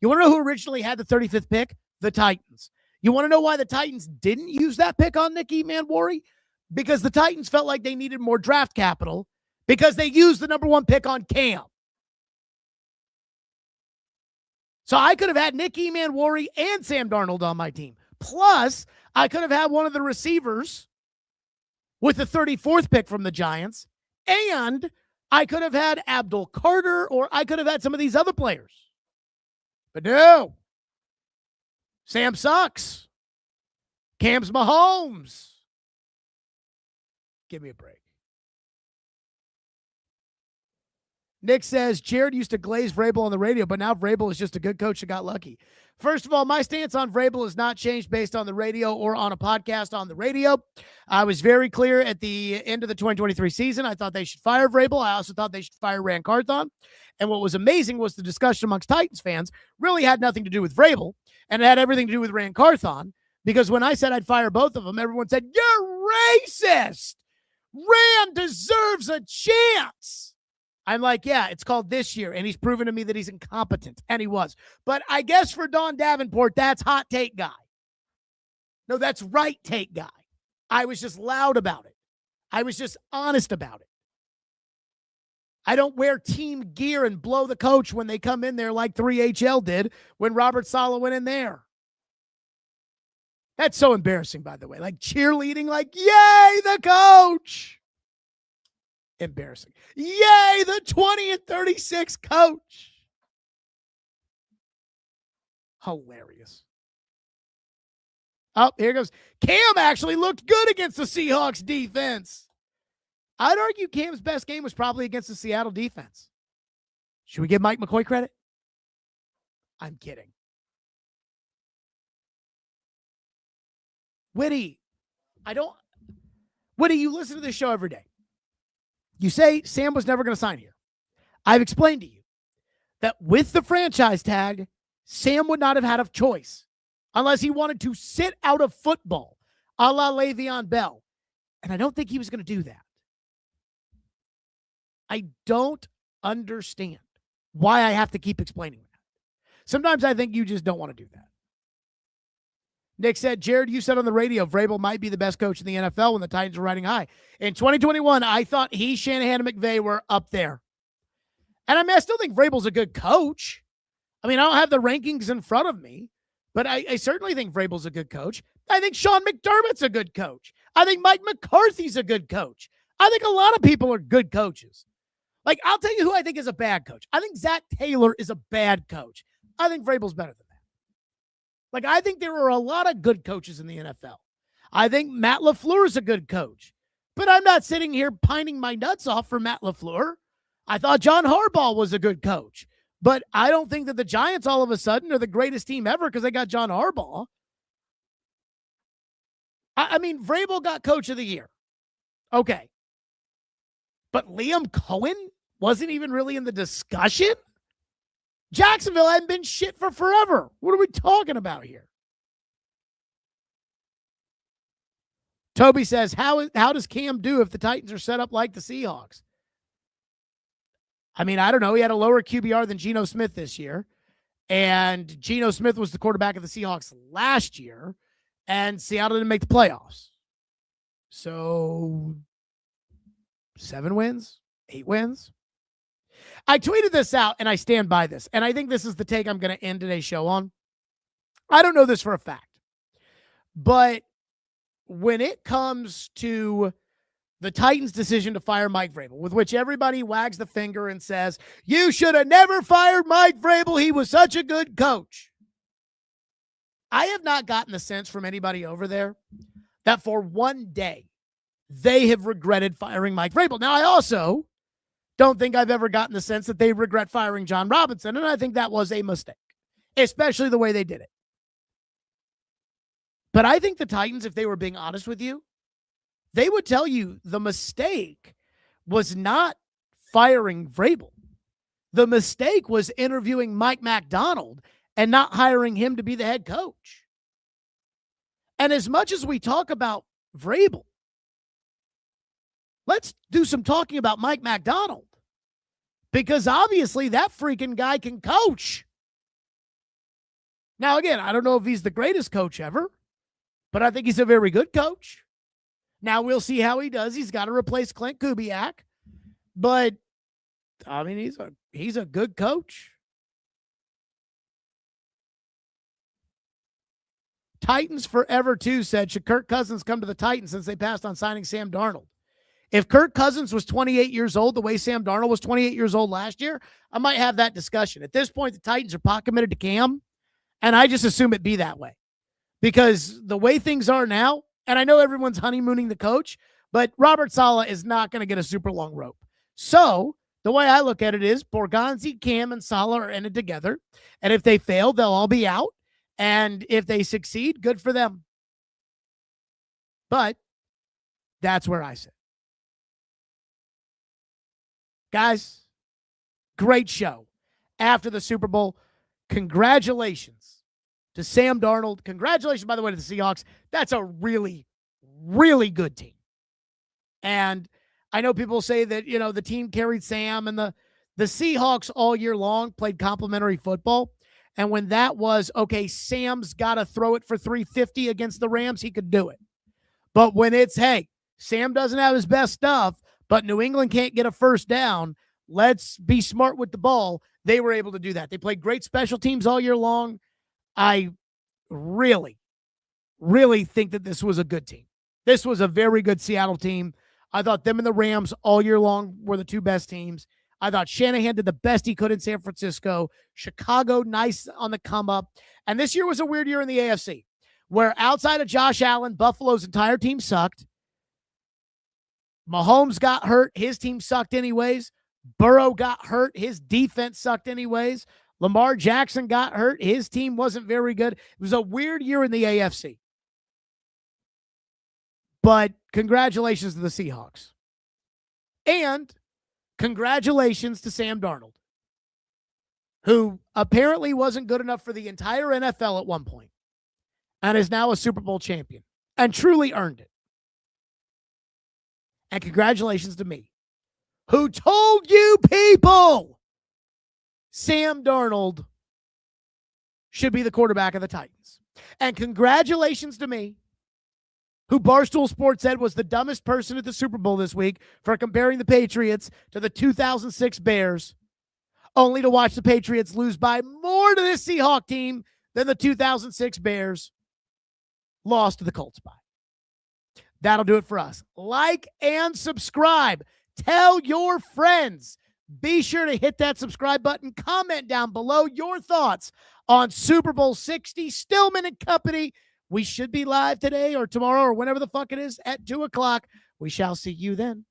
You want to know who originally had the 35th pick? The Titans. You want to know why the Titans didn't use that pick on Nick Emanwari? Because the Titans felt like they needed more draft capital because they used the number 1 pick on Cam. So I could have had Nick Emanwari and Sam Darnold on my team. Plus, I could have had one of the receivers with the 34th pick from the Giants, and I could have had Abdul Carter, or I could have had some of these other players. But no. Sam sucks. Cam's Mahomes. Give me a break. Nick says, Jared used to glaze Vrabel on the radio, but now Vrabel is just a good coach that got lucky. First of all, my stance on Vrabel has not changed based on the radio or on a podcast on the radio. I was very clear at the end of the 2023 season. I thought they should fire Vrabel. I also thought they should fire Ran Carthon. And what was amazing was the discussion amongst Titans fans really had nothing to do with Vrabel, and it had everything to do with Ran Carthon, because when I said I'd fire both of them, everyone said, you're racist. Ran deserves a chance. I'm like, yeah, it's called This Year, and he's proven to me that he's incompetent, and he was. But I guess for Don Davenport, that's hot take guy. No, that's right take guy. I was just loud about it. I was just honest about it. I don't wear team gear and blow the coach when they come in there like 3HL did when Robert Saleh went in there. That's so embarrassing, by the way. Like cheerleading, like, yay, the coach. Embarrassing. Yay, the 20-36 coach. Hilarious. Oh, here goes. Cam actually looked good against the Seahawks defense. I'd argue Cam's best game was probably against the Seattle defense. Should we give Mike McCoy credit? I'm kidding. Whitty, Whitty, you listen to this show every day. You say Sam was never going to sign here. I've explained to you that with the franchise tag, Sam would not have had a choice unless he wanted to sit out of football, a la Le'Veon Bell. And I don't think he was going to do that. I don't understand why I have to keep explaining that. Sometimes I think you just don't want to do that. Nick said, Jared, you said on the radio, Vrabel might be the best coach in the NFL when the Titans are riding high. In 2021, I thought he, Shanahan, and McVay were up there. And I still think Vrabel's a good coach. I don't have the rankings in front of me, but I certainly think Vrabel's a good coach. I think Sean McDermott's a good coach. I think Mike McCarthy's a good coach. I think a lot of people are good coaches. I'll tell you who I think is a bad coach. I think Zach Taylor is a bad coach. I think Vrabel's better than that. I think there are a lot of good coaches in the NFL. I think Matt LaFleur is a good coach. But I'm not sitting here pining my nuts off for Matt LaFleur. I thought John Harbaugh was a good coach. But I don't think that the Giants all of a sudden are the greatest team ever because they got John Harbaugh. Vrabel got coach of the year. Okay. But Liam Cohen wasn't even really in the discussion? Jacksonville hadn't been shit for forever. What are we talking about here? Toby says, how does Cam do if the Titans are set up like the Seahawks? I don't know. He had a lower QBR than Geno Smith this year. And Geno Smith was the quarterback of the Seahawks last year. And Seattle didn't make the playoffs. So 7 wins, 8 wins. I tweeted this out, and I stand by this. And I think this is the take I'm going to end today's show on. I don't know this for a fact. But when it comes to the Titans' decision to fire Mike Vrabel, with which everybody wags the finger and says, you should have never fired Mike Vrabel. He was such a good coach. I have not gotten the sense from anybody over there that for one day they have regretted firing Mike Vrabel. Now, I also don't think I've ever gotten the sense that they regret firing John Robinson, and I think that was a mistake, especially the way they did it. But I think the Titans, if they were being honest with you, they would tell you the mistake was not firing Vrabel. The mistake was interviewing Mike Macdonald and not hiring him to be the head coach. And as much as we talk about Vrabel, let's do some talking about Mike Macdonald. Because obviously that freaking guy can coach. Now, again, I don't know if he's the greatest coach ever, but I think he's a very good coach. Now we'll see how he does. He's got to replace Clint Kubiak. But, he's a good coach. Titans Forever 2 said, should Kirk Cousins come to the Titans since they passed on signing Sam Darnold? If Kirk Cousins was 28 years old the way Sam Darnold was 28 years old last year, I might have that discussion. At this point, the Titans are pot committed to Cam, and I just assume it be that way. Because the way things are now, and I know everyone's honeymooning the coach, but Robert Saleh is not going to get a super long rope. So the way I look at it is Borgonzi, Cam, and Saleh are in it together. And if they fail, they'll all be out. And if they succeed, good for them. But that's where I sit. Guys, great show. After the Super Bowl, congratulations to Sam Darnold. Congratulations, by the way, to the Seahawks. That's a really, really good team. And I know people say that, the team carried Sam, and the Seahawks all year long played complimentary football. And when that was, okay, Sam's got to throw it for 350 against the Rams, he could do it. But when it's, hey, Sam doesn't have his best stuff, but New England can't get a first down, let's be smart with the ball, they were able to do that. They played great special teams all year long. I really, really think that this was a good team. This was a very good Seattle team. I thought them and the Rams all year long were the two best teams. I thought Shanahan did the best he could in San Francisco. Chicago, nice on the come up. And this year was a weird year in the AFC. where outside of Josh Allen, Buffalo's entire team sucked. Mahomes got hurt. His team sucked anyways. Burrow got hurt. His defense sucked anyways. Lamar Jackson got hurt. His team wasn't very good. It was a weird year in the AFC. But congratulations to the Seahawks. And congratulations to Sam Darnold, who apparently wasn't good enough for the entire NFL at one point and is now a Super Bowl champion and truly earned it. And congratulations to me, who told you people Sam Darnold should be the quarterback of the Titans. And congratulations to me, who Barstool Sports said was the dumbest person at the Super Bowl this week for comparing the Patriots to the 2006 Bears, only to watch the Patriots lose by more to this Seahawks team than the 2006 Bears lost to the Colts by. That'll do it for us. Like and subscribe. Tell your friends. Be sure to hit that subscribe button. Comment down below your thoughts on Super Bowl 60. Stillman and Company. We should be live today or tomorrow or whenever the fuck it is at 2 o'clock. We shall see you then.